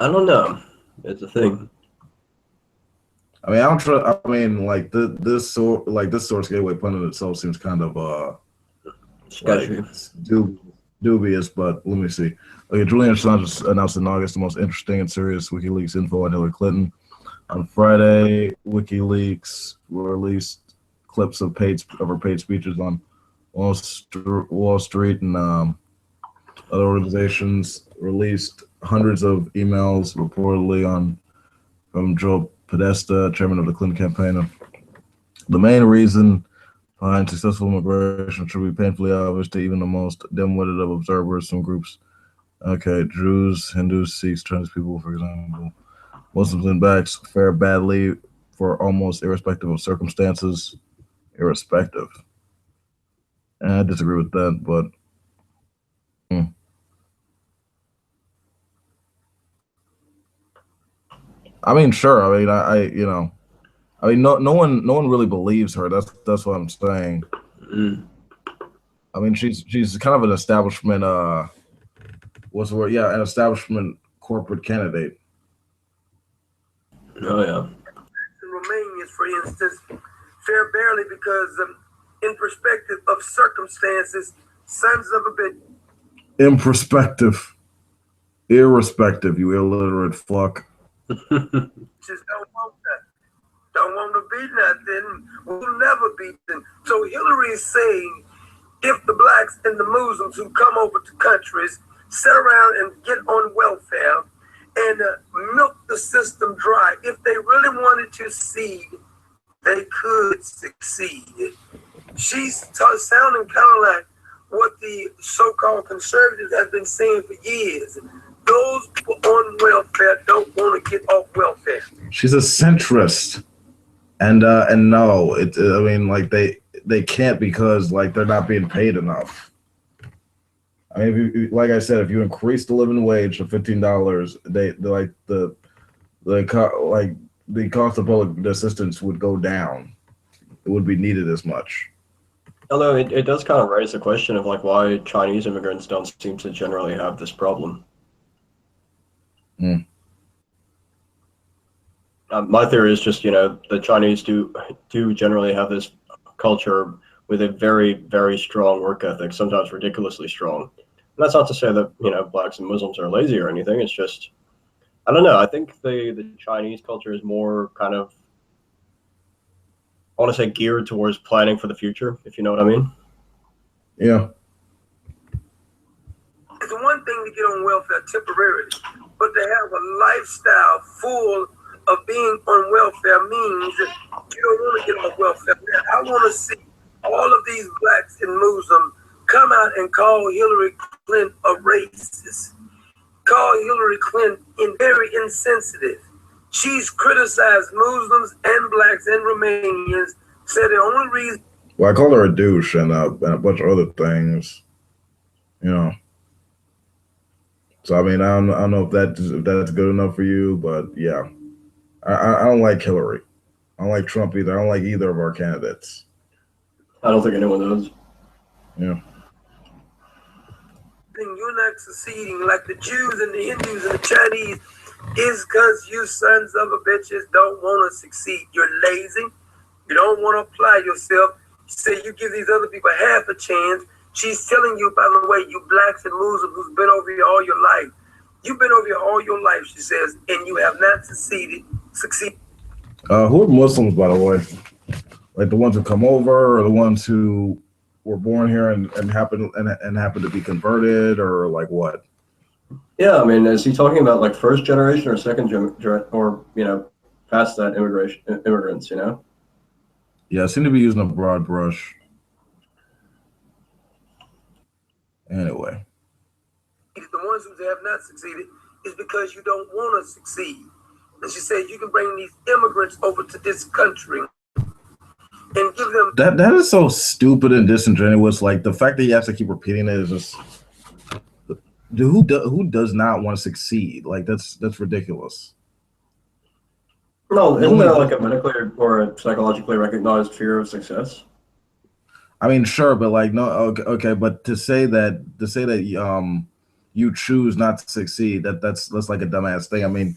I don't know. It's a thing. I mean, I don't trust. I mean, like this source gateway pundit itself seems kind of sketchy, like, dubious. But let me see. Okay, Julian Assange announced in August the most interesting and serious WikiLeaks info on Hillary Clinton. On Friday, WikiLeaks released clips of her paid speeches on Wall Street and other organizations. Released hundreds of emails reportedly from Joe Podesta, chairman of the Clinton campaign. The main reason behind successful immigration should be painfully obvious to even the most dim-witted of observers. Some groups, okay, Jews, Hindus, Sikhs, trans people, for example, Muslims and blacks fare badly for almost irrespective of circumstances. Irrespective. And I disagree with that, but I mean, sure. I mean, I mean, no one really believes her. That's what I'm saying. I mean, she's kind of an establishment. What's the word? Yeah, an establishment corporate candidate. Oh yeah. In Romanians, for instance, fare barely because, in perspective of circumstances, sons of a bitch. In perspective, irrespective, you illiterate fuck. Just don't want that. Don't want to be nothing. We'll never be them. So Hillary is saying, if the blacks and the Muslims who come over to countries sit around and get on welfare and milk the system dry, if they really wanted to succeed, they could succeed. She's sounding kind of like what the so-called conservatives have been saying for years. Those people on welfare don't want to get off welfare. She's a centrist, and no, I mean, like they can't because like they're not being paid enough. I mean, like I said, if you increase the living wage to $15, the cost of public assistance would go down. It would be needed as much. Although it does kind of raise the question of like why Chinese immigrants don't seem to generally have this problem. My theory is just, the Chinese do generally have this culture with a very, very strong work ethic, sometimes ridiculously strong. And that's not to say that, blacks and Muslims are lazy or anything. It's just, I don't know. I think the Chinese culture is more kind of, I want to say, geared towards planning for the future, if you know what I mean. Yeah. It's one thing to get on welfare temporarily, but to have a lifestyle full of being on welfare means that you don't want to get off welfare. I want to see all of these blacks and Muslims come out and call Hillary Clinton a racist, call Hillary Clinton very insensitive. She's criticized Muslims and blacks and Romanians, said the only reason. Well, I called her a douche and a bunch of other things, So I mean, I don't know if that's good enough for you, but yeah, I don't like Hillary. I don't like Trump either. I don't like either of our candidates. I don't think anyone does. Yeah. You're not succeeding like the Jews and the Hindus and the Chinese is because you sons of a bitches don't want to succeed. You're lazy. You don't want to apply yourself. You say you give these other people half a chance. She's telling you, by the way, you blacks and Muslims who's been over here all your life. You've been over here all your life, she says, and you have not succeeded. Who are Muslims, by the way? Like the ones who come over, or the ones who were born here and happen to be converted, or like what? Yeah, I mean, is he talking about like first generation or second or past that immigrants? Yeah, I seem to be using a broad brush. Anyway. The ones who have not succeeded is because you don't want to succeed. And she said you can bring these immigrants over to this country and give them That is so stupid and disingenuous. Like the fact that he has to keep repeating it is just who does not want to succeed? Like that's ridiculous. No, isn't there like a medically or a psychologically recognized fear of success? I mean, sure, but like no, okay, but to say that you choose not to succeed, that's like a dumbass thing. I mean,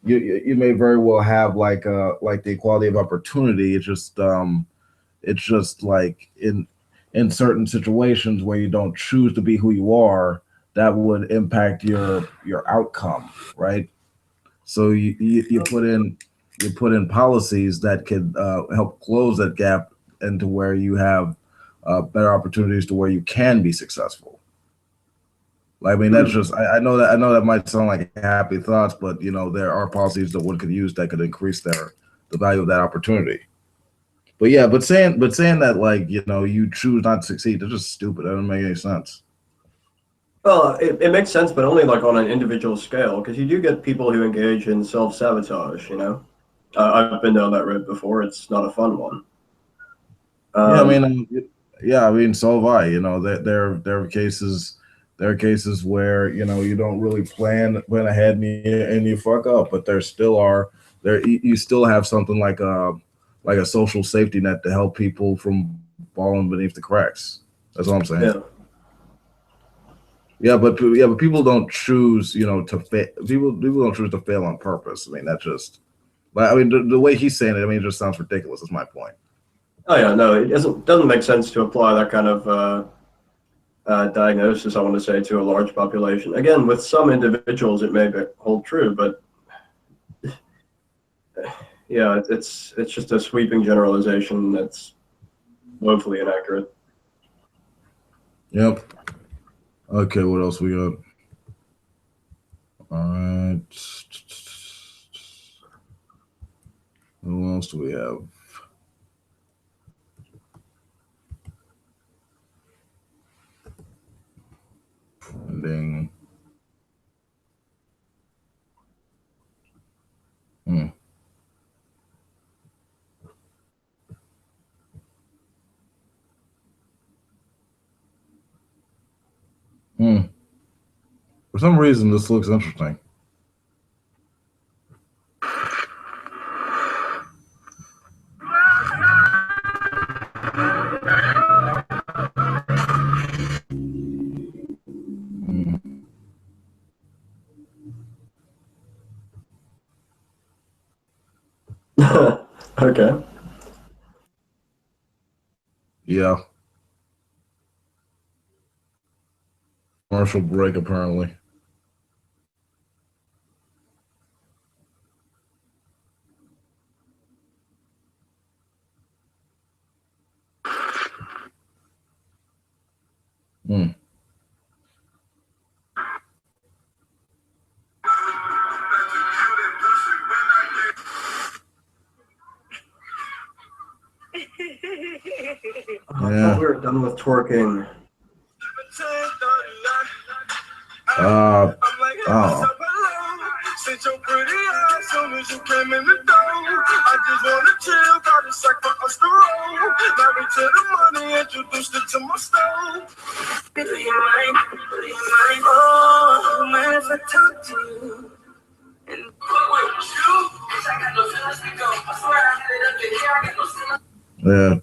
you may very well have like the equality of opportunity. It's just like in certain situations where you don't choose to be who you are, that would impact your outcome, right? So you put in policies that could help close that gap into where you have better opportunities to where you can be successful. Like, I mean, that's just I know that might sound like happy thoughts, but there are policies that one could use that could increase the value of that opportunity. But yeah, but saying that like you choose not to succeed, that's just stupid. That doesn't make any sense. Well, it makes sense, but only like on an individual scale, because you do get people who engage in self-sabotage. I've been down that road before. It's not a fun one. I mean, so have I. There are cases where you don't really plan ahead and you fuck up, but there still are you still have something like a social safety net to help people from falling beneath the cracks. That's all I'm saying. Yeah. But people don't choose, to fail. People don't choose to fail on purpose. I mean, that's just. I mean, the way he's saying it, I mean, it just sounds ridiculous. That's my point. Oh yeah, no, it doesn't make sense to apply that kind of diagnosis. I want to say to a large population. Again, with some individuals, it may hold true, but yeah, it's just a sweeping generalization that's woefully inaccurate. Yep. Okay, what else we got? All right. Who else do we have? Ending. For some reason, this looks interesting. Okay. Yeah. Commercial break, apparently. I thought we were done with twerking. Oh. Since your pretty ass soon as you came in the door, I just wanna chill, got a sack for us to roll. Married to the money, introduced it to my stove. Do you mind? Oh, man, if I talk to you. And with you, I got no feelings to go. I swear I had it up in here, I got no feelings. Yeah.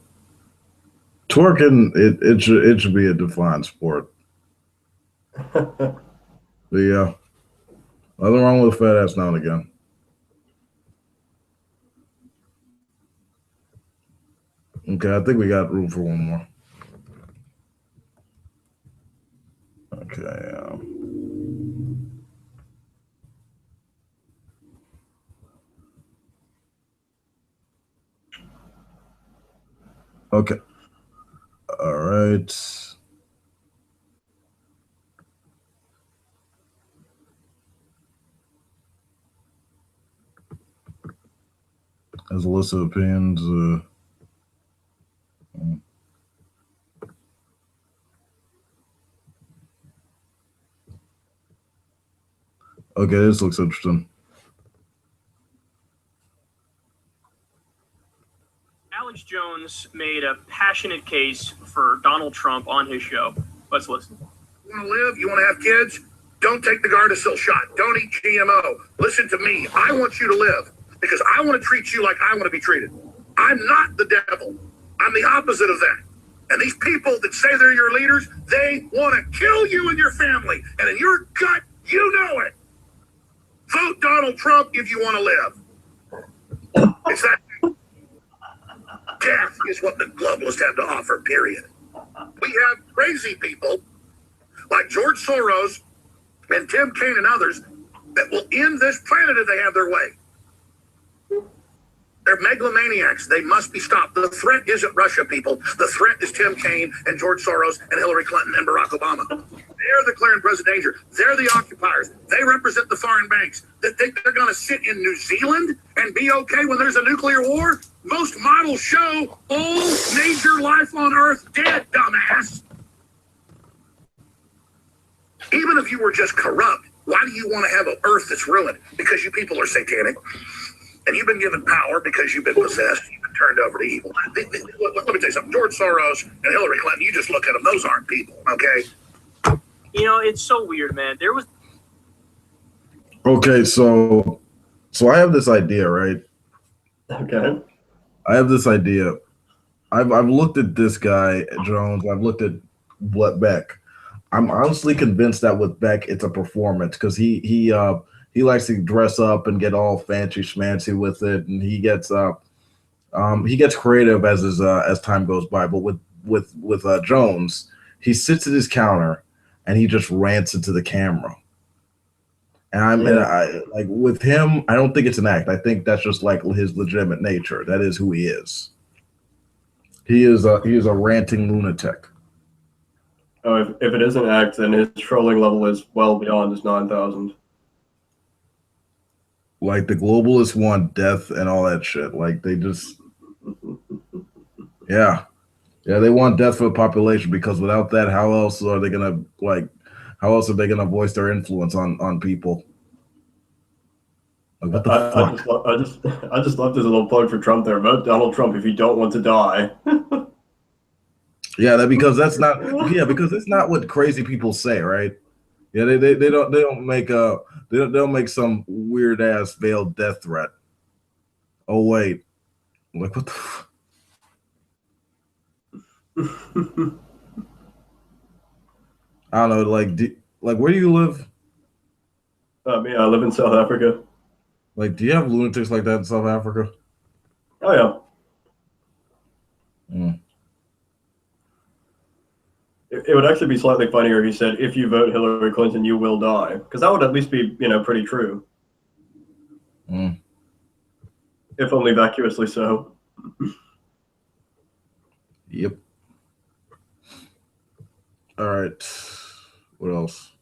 Twerking, it should be a defined sport. But yeah. Nothing wrong with a fat ass now and again. Okay, I think we got room for one more. Okay. Okay. All right. As a list of opinions. Okay, this looks interesting. Alex Jones made a passionate case for Donald Trump on his show. Let's listen. You want to live? You want to have kids? Don't take the Gardasil shot. Don't eat GMO. Listen to me. I want you to live because I want to treat you like I want to be treated. I'm not the devil. I'm the opposite of that. And these people that say they're your leaders, they want to kill you and your family. And in your gut, you know it. Vote Donald Trump if you want to live. It's that death is what the globalists have to offer, period. We have crazy people like George Soros and Tim Kaine and others that will end this planet if they have their way. They're megalomaniacs. They must be stopped. The threat isn't Russia, people. The threat is Tim Kaine and George Soros and Hillary Clinton and Barack Obama. They're the clear and present danger. They're the occupiers. They represent the foreign banks that think they're going to sit in New Zealand and be okay when there's a nuclear war. Most models show all major life on Earth dead, dumbass. Even if you were just corrupt, why do you want to have an Earth that's ruined? Because you people are satanic. And you've been given power because you've been possessed. You've been turned over to evil. Let me tell you something. George Soros and Hillary Clinton, you just look at them. Those aren't people, okay? You know, it's so weird, man. There was... Okay, so I have this idea, right? Okay. I have this idea. I've looked at this guy, Jones. I've looked at Beck. I'm honestly convinced that with Beck, it's a performance because he likes to dress up and get all fancy schmancy with it, and he gets creative as time goes by. But with Jones, he sits at his counter and he just rants into the camera. And I like with him, I don't think it's an act. I think that's just like his legitimate nature. That is who he is. He is a ranting lunatic. Oh, if it is an act, then his trolling level is well beyond his 9,000. Like the globalists want death and all that shit. Like they just, yeah, they want death for the population because without that, how else are they gonna voice their influence on people? Like what the fuck? I just left this little plug for Trump there. Vote Donald Trump if you don't want to die. Yeah, because that's not what crazy people say, right? Yeah, they don't make some weird ass veiled death threat. Oh wait, like what the? I don't know. Like where do you live? Me, I live in South Africa. Like, do you have lunatics like that in South Africa? Oh yeah. Mm. It would actually be slightly funnier if he said, "If you vote Hillary Clinton, you will die," because that would at least be, pretty true. Mm. If only vacuously so. Yep. All right. What else?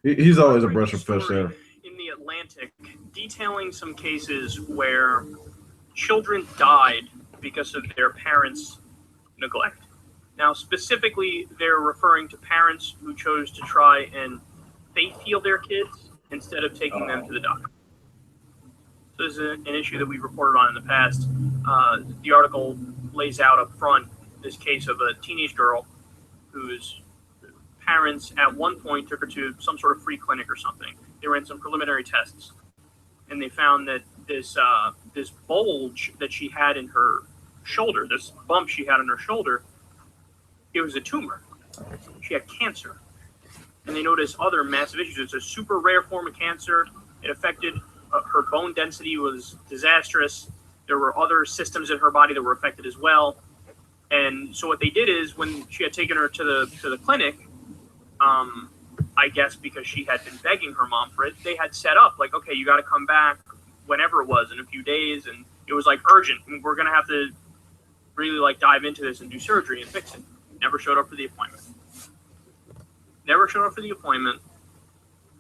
He's always a breath of fresh air. In the Atlantic, detailing some cases where children died because of their parents' neglect. Now, specifically, they're referring to parents who chose to try and faith heal their kids instead of taking them to the doctor. So this is an issue that we've reported on in the past. The article lays out up front this case of a teenage girl whose parents at one point took her to some sort of free clinic or something. They ran some preliminary tests, and they found that this bulge that she had in her shoulder, this bump she had on her shoulder, it was a tumor. She had cancer. And they noticed other massive issues. It's a super rare form of cancer. It affected her bone density was disastrous. There were other systems in her body that were affected as well. And so what they did is when she had taken her to the clinic, I guess because she had been begging her mom for it, they had set up like, okay, you got to come back whenever it was in a few days. And it was like urgent. And we're going to have to really like dive into this and do surgery and fix it. Never showed up for the appointment.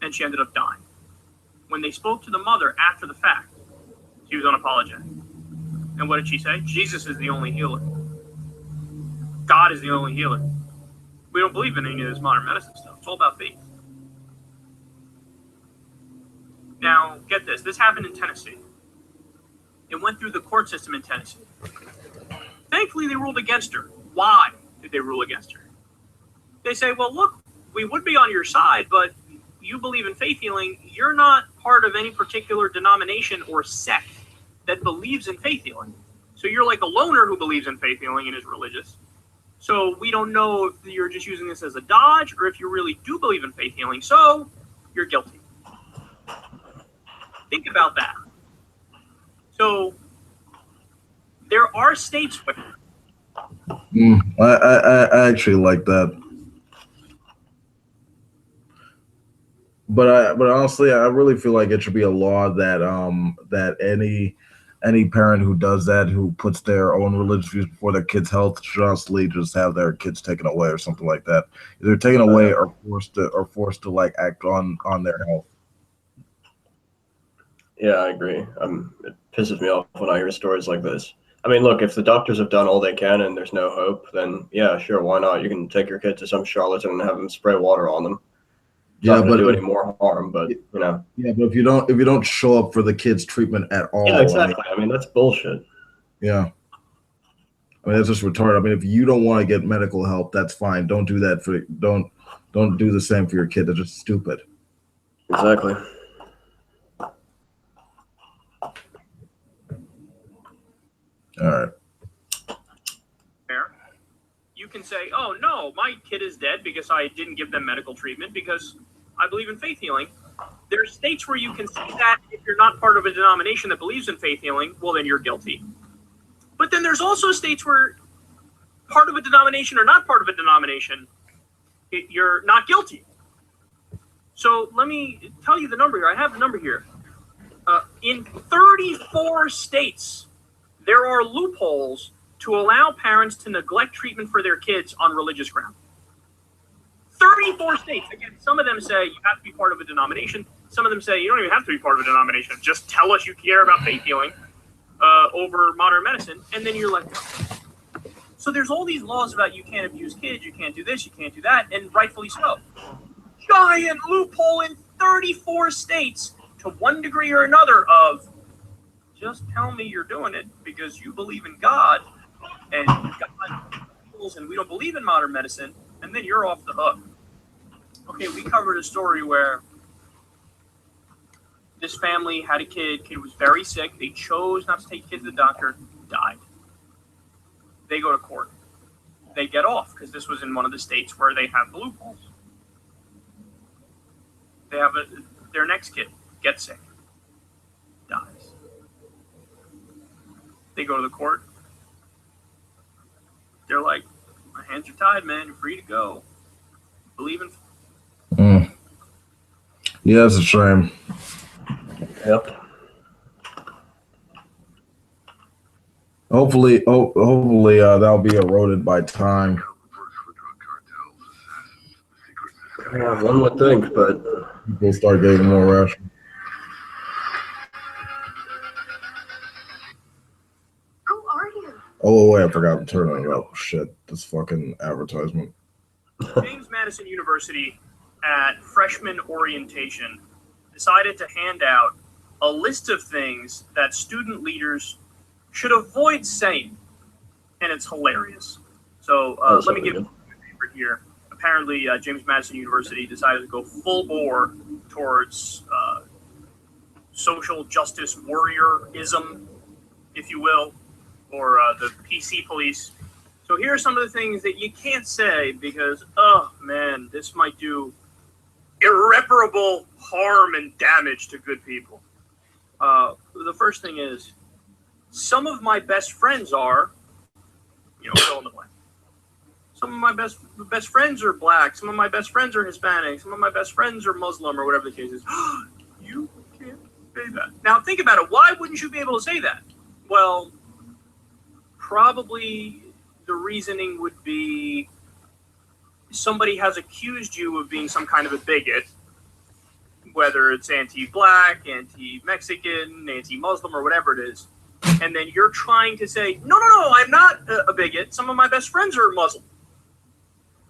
And she ended up dying. When they spoke to the mother after the fact, she was unapologetic. And what did she say? Jesus is the only healer. God is the only healer. We don't believe in any of this modern medicine stuff. It's all about faith. Now, get this. This happened in Tennessee. It went through the court system in Tennessee. Thankfully, they ruled against her. Why did they rule against her? They say, well, look, we would be on your side, but you believe in faith healing. You're not part of any particular denomination or sect that believes in faith healing. So you're like a loner who believes in faith healing and is religious. So we don't know if you're just using this as a dodge or if you really do believe in faith healing. So you're guilty. Think about that. So there are states where I actually like that. But honestly, I really feel like it should be a law that that any parent who does that, who puts their own religious views before their kids' health, should honestly just have their kids taken away or something like that. Either taken away or forced to like act on their health. Yeah, I agree. It pisses me off when I hear stories like this. I mean, look, if the doctors have done all they can and there's no hope, then yeah, sure, why not? You can take your kid to some charlatan and have them spray water on them. It's not gonna do any more harm, but you know. Yeah, but if you don't show up for the kids' treatment at all, Yeah, exactly. I mean, that's bullshit. Yeah. I mean, that's just retarded. I mean, if you don't want to get medical help, that's fine. Don't do that for don't do the same for your kid. That's just stupid. Exactly. All right. Fair. You can say, oh, no, my kid is dead because I didn't give them medical treatment because I believe in faith healing. There are states where you can say that if you're not part of a denomination that believes in faith healing, well, then you're guilty. But then there's also states where part of a denomination or not part of a denomination, you're not guilty. So let me tell you the number here. I have the number here. In 34 states, there are loopholes to allow parents to neglect treatment for their kids on religious grounds. 34 states. Again, some of them say you have to be part of a denomination. Some of them say you don't even have to be part of a denomination. Just tell us you care about faith healing over modern medicine, and then you're let go. So there's all these laws about you can't abuse kids, you can't do this, you can't do that, and rightfully so. Giant loophole in 34 states to one degree or another of just tell me you're doing it because you believe in God and God rules and we don't believe in modern medicine, and then you're off the hook. Okay, we covered a story where this family had a kid was very sick, they chose not to take the kid to the doctor, died. They go to court. They get off because this was in one of the states where they have the loopholes. They have their next kid gets sick, dies. They go to the court. They're like, my hands are tied, man. You're free to go. Believe in. Yeah, it's a shame. Yep. Hopefully, that'll be eroded by time. Yeah, one would think, but people start getting more rational. Who are you? Oh wait, I forgot to turn it up. Shit, this fucking advertisement. James Madison University at freshman orientation decided to hand out a list of things that student leaders should avoid saying, and it's hilarious. So let me give you a favorite here. Apparently, James Madison University decided to go full bore towards social justice warriorism, if you will, or the PC police. So here are some of the things that you can't say because, oh man, this might do irreparable harm and damage to good people. The first thing is, some of my best friends are, fill in the blank. Some of my best friends are black. Some of my best friends are Hispanic. Some of my best friends are Muslim, or whatever the case is. You can't say that. Now think about it. Why wouldn't you be able to say that? Well, probably the reasoning would be somebody has accused you of being some kind of a bigot, whether it's anti-black, anti-Mexican, anti-Muslim, or whatever it is. and then you're trying to say, no, I'm not a bigot. Some of my best friends are Muslim.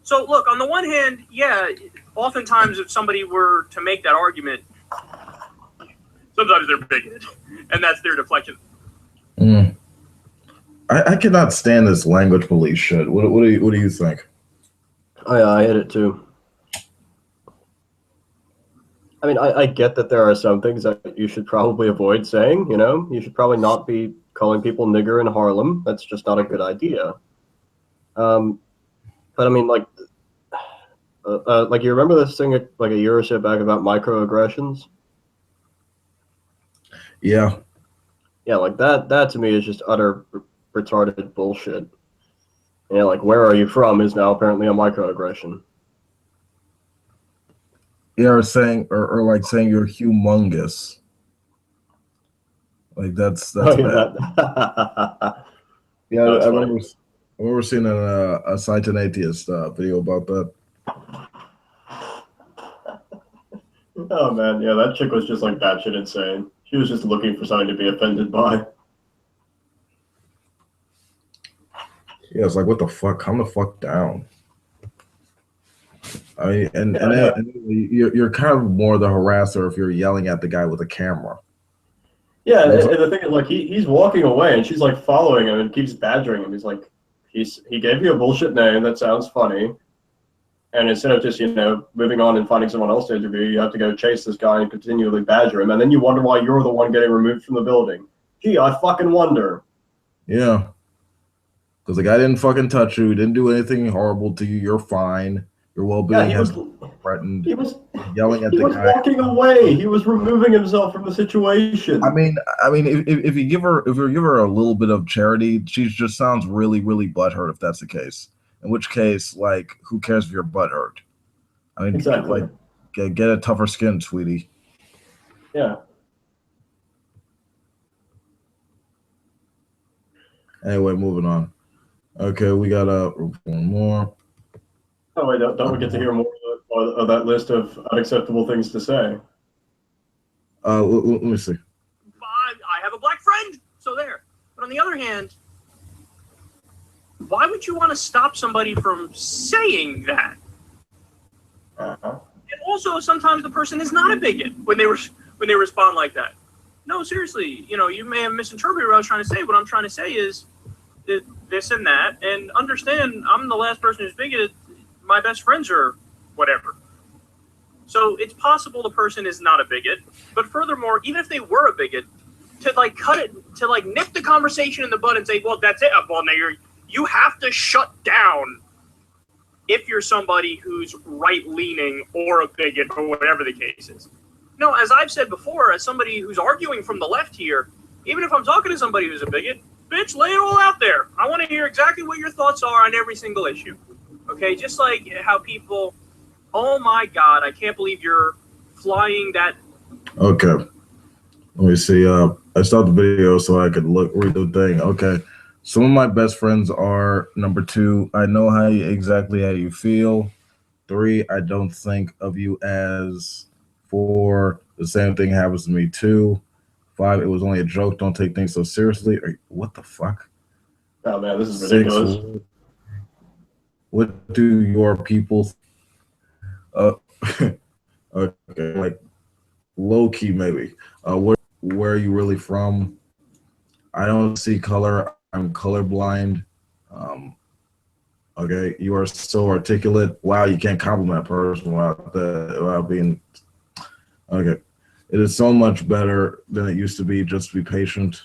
So look, on the one hand, yeah, oftentimes if somebody were to make that argument, sometimes they're bigoted, and that's their deflection. I cannot stand this language police shit. What do you think? I hate it too. I mean, I get that there are some things that you should probably avoid saying, you know? You should probably not be calling people nigger in Harlem. That's just not a good idea. But I mean, like you remember this thing like a year or so back about microaggressions? Yeah. Yeah, like that to me is just utter retarded bullshit. You know, like, where are you from is now apparently a microaggression. Yeah, or saying or like saying you're humongous. Like that's bad. Yeah, I remember seeing a Satanic video about that. Oh man, yeah, that chick was just like batshit insane. She was just looking for something to be offended by. Yeah, it's like, what the fuck? Calm the fuck down. I mean, and you're kind of more the harasser if you're yelling at the guy with a camera. Yeah, and the thing is, like, he's walking away, and she's like following him and keeps badgering him. He's like, he gave you a bullshit name that sounds funny, and instead of just moving on and finding someone else to interview, you have to go chase this guy and continually badger him, and then you wonder why you're the one getting removed from the building. Gee, I fucking wonder. Yeah, because the guy didn't fucking touch you, didn't do anything horrible to you. You're fine. Your well-being has been threatened. He was yelling at the guy. He was walking away. He was removing himself from the situation. I mean, if you give her a little bit of charity, she just sounds really, really butthurt. If that's the case, in which case, like, who cares if you're butthurt? I mean, exactly. Like, get a tougher skin, sweetie. Yeah. Anyway, moving on. Okay, we got one more. Oh wait, don't we get to hear more of that list of unacceptable things to say? Let me see. I have a black friend, so there. But on the other hand, why would you want to stop somebody from saying that? And also, sometimes the person is not a bigot when they respond like that. No, seriously, you may have misinterpreted what I was trying to say. What I'm trying to say is this and that, and understand I'm the last person who's bigoted. My best friends are whatever. So it's possible the person is not a bigot, but furthermore, even if they were a bigot, to like cut it, to like nip the conversation in the bud and say, well, that's it. Well, now you have to shut down if you're somebody who's right-leaning or a bigot or whatever the case is. No, as I've said before, as somebody who's arguing from the left here, even if I'm talking to somebody who's a bigot, bitch, lay it all out there. I want to hear exactly what your thoughts are on every single issue. Okay, just like how people, oh my God, I can't believe you're flying that. Okay, let me see. I stopped the video so I could read the thing. Okay, some of my best friends are number 2. I know exactly how you feel. 3, I don't think of you as. 4, the same thing happens to me too. 5, it was only a joke. Don't take things so seriously. What the fuck? Oh man, this is ridiculous. 6, what do your people okay, like low key maybe. Where are you really from? I don't see color. I'm colorblind. Okay, you are so articulate. Wow, you can't compliment a person without being okay. It is so much better than it used to be. Just be patient.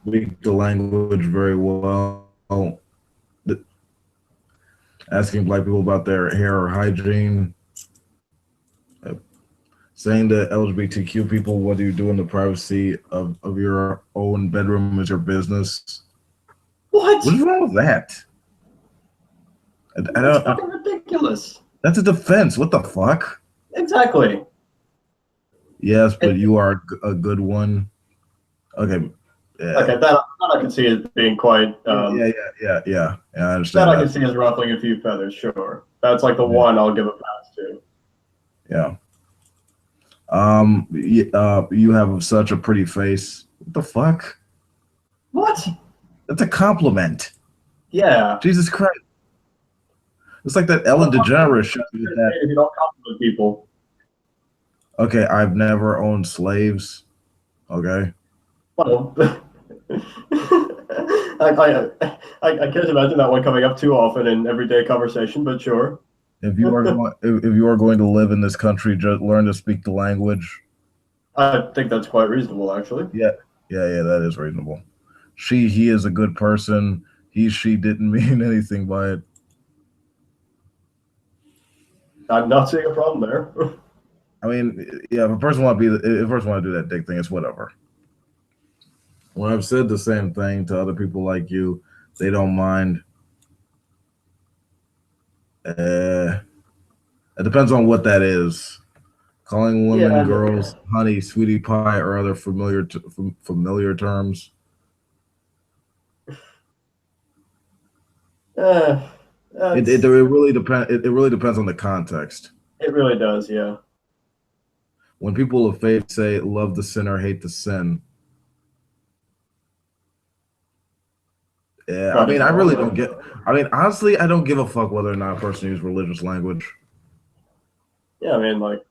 Speak the language very well. Asking black people about their hair or hygiene. Saying to LGBTQ people, what do you do in the privacy of your own bedroom is your business. What? What's wrong with that? That's fucking ridiculous. That's a defense. What the fuck? Exactly. Yes, but you are a good one. Okay. Yeah. Okay, that I can see as being quite. Yeah. I understand. That I can see as ruffling a few feathers. Sure, that's like the one I'll give a pass to. Yeah. You have such a pretty face. What the fuck? What? That's a compliment. Yeah. Jesus Christ. It's like that Ellen DeGeneres shit with that. If you don't compliment people. Okay, I've never owned slaves. Okay. Well, I can't imagine that one coming up too often in everyday conversation, but sure. If you are if you are going to live in this country, just learn to speak the language. I think that's quite reasonable, actually. Yeah, that is reasonable. He is a good person. She didn't mean anything by it. I'm not seeing a problem there. I mean, yeah, if a person want to do that dick thing, it's whatever. When I've said the same thing to other people like you, they don't mind. It depends on what that is. Calling women, girls, honey, sweetie pie, or other familiar terms. It really depends. It really depends on the context. It really does, yeah. When people of faith say "love the sinner, hate the sin," yeah, I mean, I really don't get. I mean, honestly, I don't give a fuck whether or not a person uses religious language. Yeah, I mean, like.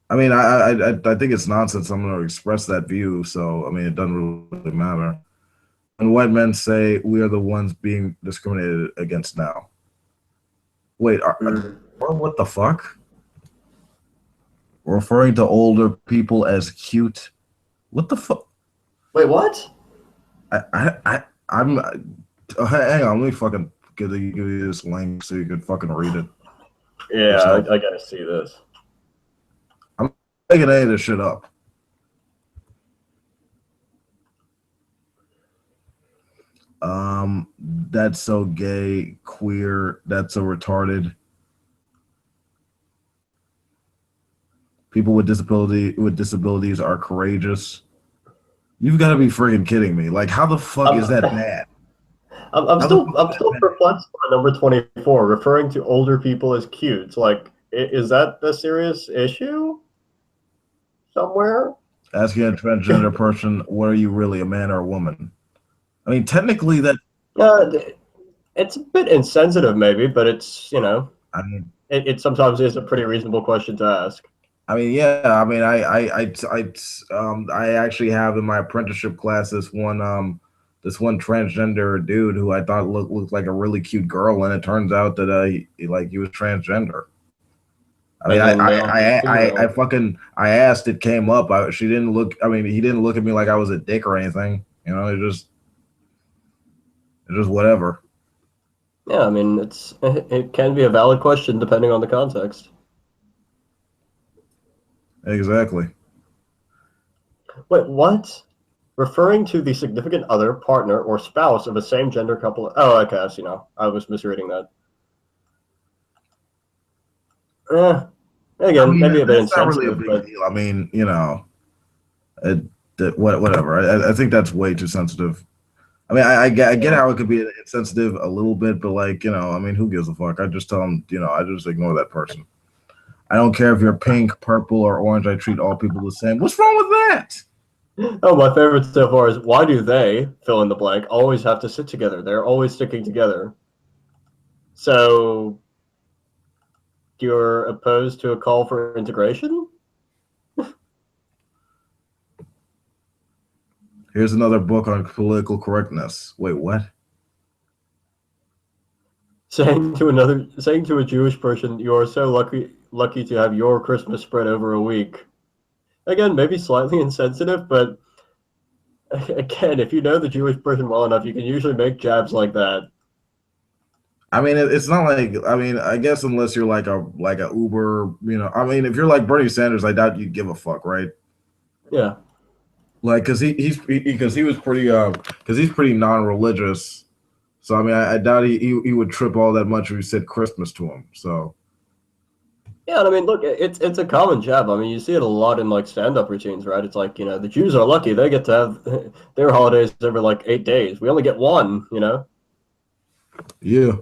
I mean, I think it's nonsense. I'm going to express that view, so I mean, it doesn't really matter. When white men say we are the ones being discriminated against now. Wait, what the fuck? Referring to older people as cute? What the fuck? Wait, what? I'm. Hang on, let me fucking give you this link so you can fucking read it. Yeah, I gotta see this. I'm making any of this shit up. That's so gay, queer, that's so retarded. People with disabilities are courageous. You've got to be freaking kidding me! Like, how the fuck is that bad? I'm still perplexed by number 24, referring to older people as cute. Like, is that a serious issue somewhere? Asking a transgender person, "What are you really, a man or a woman?" I mean, technically, that. It's a bit insensitive, maybe, but it's, you know, I mean, it sometimes is a pretty reasonable question to ask. I mean, yeah. I mean, I actually have in my apprenticeship class this one transgender dude who I thought looked like a really cute girl, and it turns out that he was transgender. I mean, I asked, it came up. She didn't look. I mean, he didn't look at me like I was a dick or anything. You know, it's just whatever. Yeah, I mean, it can be a valid question depending on the context. Exactly. Wait, what? Referring to the significant other, partner, or spouse of a same gender couple. Oh, okay, I see now. I was misreading that. Again, I mean, maybe a bit insensitive. Not really a big deal. I mean, you know, whatever. I think that's way too sensitive. I mean, I get how it could be insensitive a little bit, but like, you know, I mean, who gives a fuck? I just tell them, you know, I just ignore that person. I don't care if you're pink, purple, or orange. I treat all people the same. What's wrong with that? Oh, my favorite so far is, why do they, fill in the blank, always have to sit together? They're always sticking together. So, you're opposed to a call for integration? Here's another book on political correctness. Wait, what? Saying to a Jewish person, you are so lucky to have your Christmas spread over a week. Again, maybe slightly insensitive, but again, if you know the Jewish person well enough, you can usually make jabs like that. I mean, it's not like, I mean, I guess unless you're like a Uber, you know, I mean, if you're like Bernie Sanders, I doubt you'd give a fuck, right? Yeah. Like, cause he's pretty non-religious. So I mean, I doubt he would trip all that much if you said Christmas to him. So. Yeah, and I mean, look, it's a common jab. I mean, you see it a lot in like stand-up routines, right? It's like, you know, the Jews are lucky; they get to have their holidays over like 8 days. We only get one, you know. Yeah.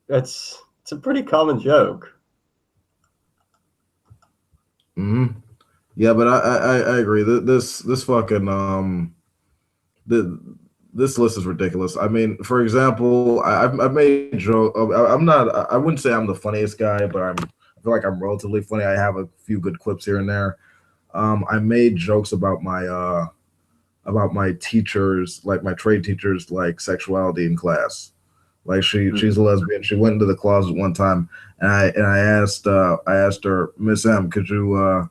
It's a pretty common joke. Hmm. Yeah, but I agree. This fucking the this list is ridiculous. I mean, for example, I've made joke. I'm not. I wouldn't say I'm the funniest guy, but I feel like I'm relatively funny. I have a few good clips here and there. I made jokes about my teachers, like my trade teachers, like sexuality in class. Like she's a lesbian. She went into the closet one time, and I asked her, Miss M, could you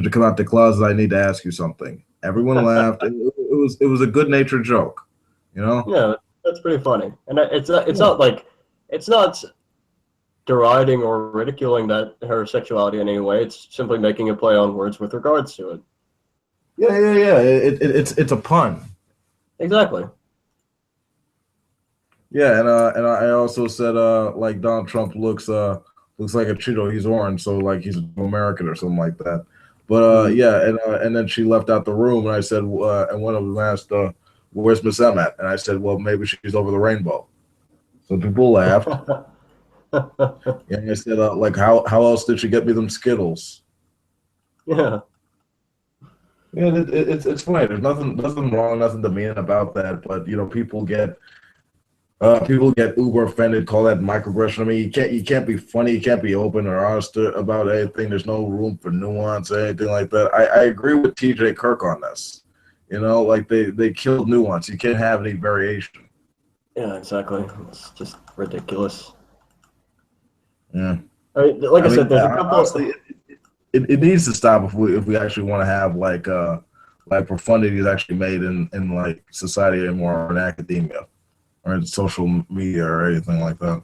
come out the closet? I need to ask you something. Everyone laughed. It was a good natured joke, you know. Yeah, that's pretty funny, and it's not like it's not deriding or ridiculing that her sexuality in any way. It's simply making a play on words with regards to it. Yeah. It's a pun. Exactly. Yeah, and I also said like Donald Trump looks like a Cheeto. He's orange, so like he's American or something like that. But yeah, and then she left out the room, and I said, and one of them asked, "Where's Miss M at?" And I said, "Well, maybe she's over the rainbow." So people laughed. And I said, like, how else did she get me them Skittles? Yeah. Yeah, it's funny. There's nothing wrong, nothing demeaning about that. But you know, people get uber offended, call that microaggression. I mean, you can't be funny, you can't be open or honest about anything. There's no room for nuance or anything like that. I agree with TJ Kirk on this. You know, like they killed nuance. You can't have any variation. Yeah, exactly. It's just ridiculous. Yeah. I mean, like I said, there's a couple. Honestly, it needs to stop if we actually want to have like profundity is actually made in like society anymore or in academia or in social media or anything like that.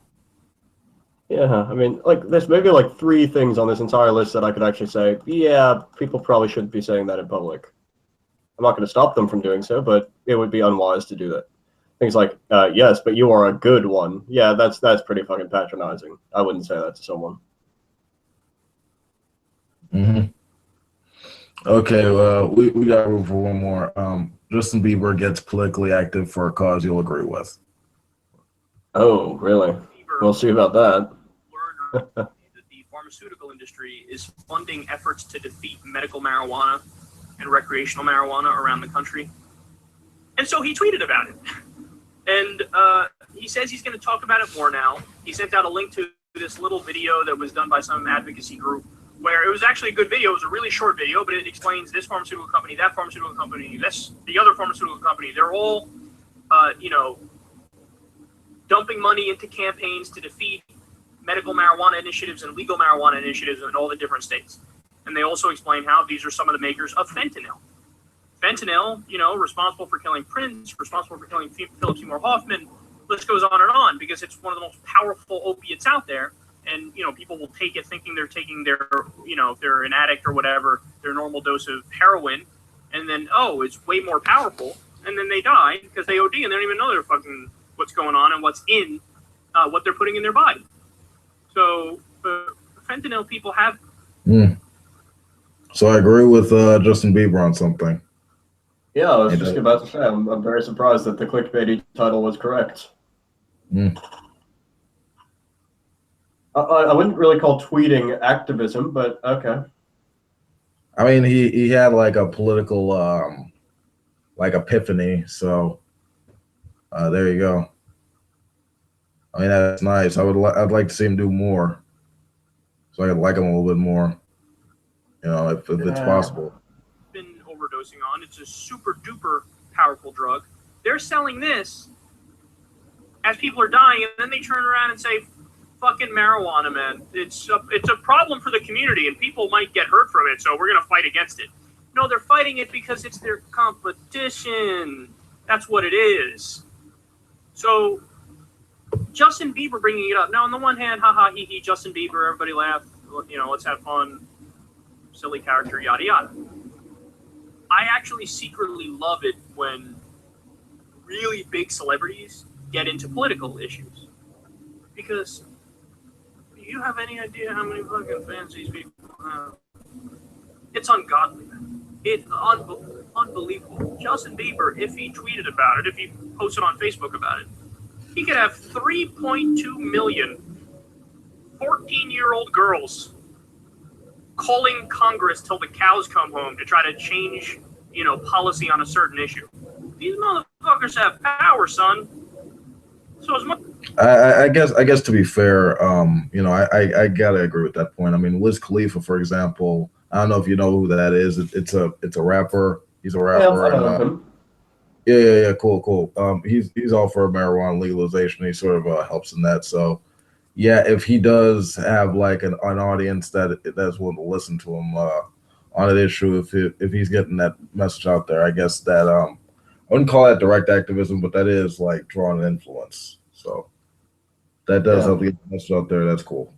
Yeah, I mean, like there's maybe like 3 things on this entire list that I could actually say, yeah, people probably shouldn't be saying that in public. I'm not going to stop them from doing so, but it would be unwise to do that. Things like, yes, but you are a good one. Yeah, that's pretty fucking patronizing. I wouldn't say that to someone. Mm-hmm. Okay, we got room for one more. Justin Bieber gets politically active for a cause you'll agree with. Oh, really? We'll see about that. The pharmaceutical industry is funding efforts to defeat medical marijuana and recreational marijuana around the country. And so he tweeted about it. And he says he's going to talk about it more now. He sent out a link to this little video that was done by some advocacy group where it was actually a good video. It was a really short video, but it explains this pharmaceutical company, that pharmaceutical company, the other pharmaceutical company. They're all, dumping money into campaigns to defeat medical marijuana initiatives and legal marijuana initiatives in all the different states. And they also explain how these are some of the makers of fentanyl. Fentanyl, responsible for killing Prince, responsible for killing Philip Seymour Hoffman. List goes on and on because it's one of the most powerful opiates out there. And, people will take it thinking they're taking their, if they're an addict or whatever, their normal dose of heroin. And then, it's way more powerful. And then they die because they OD and they don't even know what's going on and what's in what they're putting in their body. So fentanyl people have. So I agree with Justin Bieber on something. Yeah, I was just about to say, I'm very surprised that the clickbaity title was correct. I wouldn't really call tweeting activism, but okay. I mean, he had like a political like epiphany, so there you go. I mean, that's nice. I'd like to see him do more, so I could like him a little bit more. If it's possible. Been overdosing on. It's a super duper powerful drug. They're selling this as people are dying, and then they turn around and say, "Fucking marijuana, man! It's a problem for the community, and people might get hurt from it. So we're gonna fight against it." No, they're fighting it because it's their competition. That's what it is. So Justin Bieber bringing it up now. On the one hand, haha, hee hee, Justin Bieber, everybody laugh. Let's have fun. Silly character, yada yada. I actually secretly love it when really big celebrities get into political issues. Because do you have any idea how many fucking fans these people have? It's ungodly, man. It's unbelievable. Justin Bieber, if he tweeted about it, if he posted on Facebook about it, he could have 3.2 million 14-year-old girls calling Congress till the cows come home to try to change, policy on a certain issue. These motherfuckers have power, son. So as much. I guess to be fair, I gotta agree with that point. I mean, Wiz Khalifa, for example, I don't know if you know who that is. It's a rapper. He's a rapper. Yeah, I know him. Yeah, cool. He's all for marijuana legalization. He sort of helps in that. So, yeah, if he does have like an audience that's willing to listen to him on an issue, if he's getting that message out there, I guess that I wouldn't call that direct activism, but that is like drawing an influence. So that does help get the message out there. That's cool.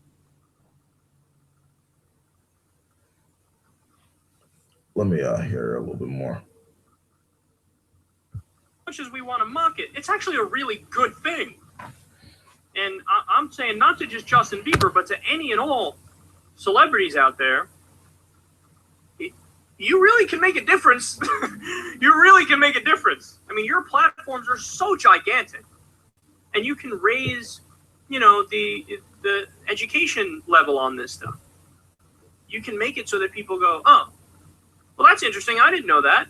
Let me hear a little bit more. Much as we want to mock it, it's actually a really good thing. And I'm saying not to just Justin Bieber, but to any and all celebrities out there, you really can make a difference. You really can make a difference. I mean, your platforms are so gigantic, and you can raise, the education level on this stuff. You can make it so that people go, oh, well, that's interesting. I didn't know that.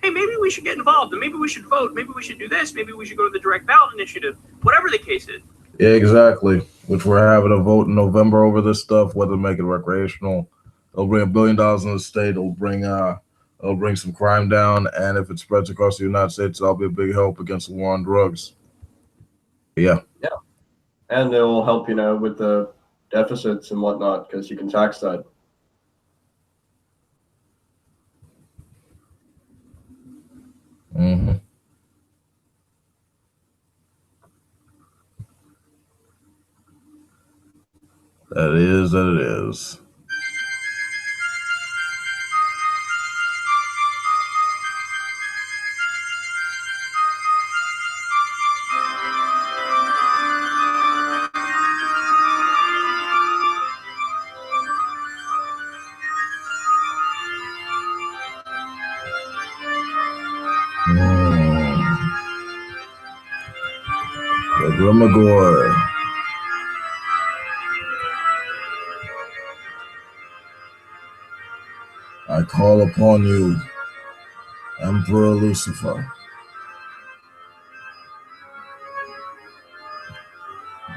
Hey, maybe we should get involved, and maybe we should vote. Maybe we should do this. Maybe we should go to the direct ballot initiative. Whatever the case is. Yeah, exactly. Which we're having a vote in November over this stuff, whether to make it recreational. It'll bring $1 billion in the state. It'll bring some crime down, and if it spreads across the United States, that'll be a big help against the war on drugs. Yeah. Yeah, and it'll help, with the deficits and whatnot, because you can tax that. Mm-hmm. That it is. The Grimagor. I call upon you, Emperor Lucifer.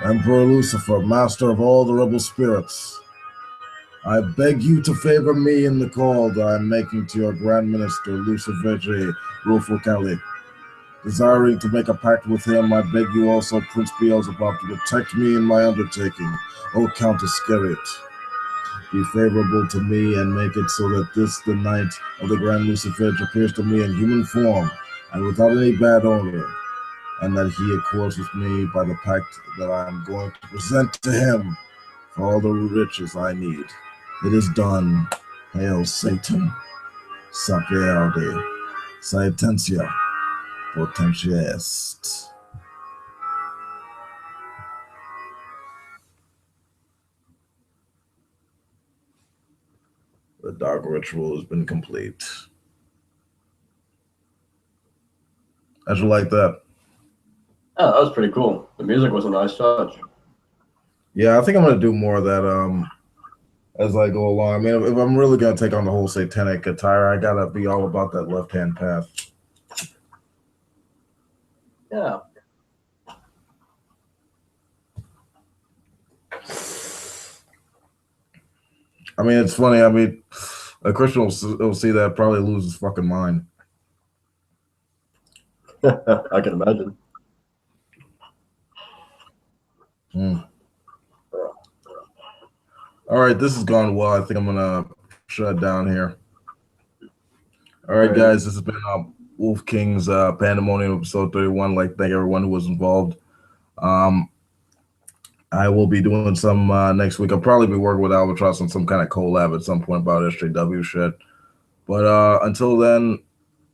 Emperor Lucifer, master of all the rebel spirits, I beg you to favor me in the call that I am making to your Grand Minister, Lucifer Rufo Kelly. Desiring to make a pact with him, I beg you also, Prince Beelzebub, to protect me in my undertaking, O Count Iscariot. Be favorable to me and make it so that this, the night of the Grand Lucifer, appears to me in human form and without any bad odor, and that he accords with me by the pact that I am going to present to him for all the riches I need. It is done. Hail Satan. Sapierde. Saitentia. Potentia est. The dark ritual has been complete. How'd you like that? Oh, that was pretty cool. The music was a nice touch. Yeah, I think I'm gonna do more of that as I go along. I mean, if I'm really gonna take on the whole satanic attire, I gotta be all about that left-hand path. Yeah. I mean, it's funny. I mean, a Christian will see that, probably lose his fucking mind. I can imagine. All right, this has gone well. I think I'm gonna shut down here. All right, guys, this has been Wolf King's Pandemonium episode 31. Like, thank everyone who was involved. I will be doing some next week. I'll probably be working with Albatross on some kind of collab at some point about SJW shit. But until then,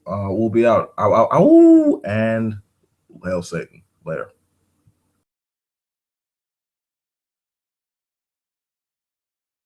we'll be out. Ow, ow, ow, and hail Satan. Later.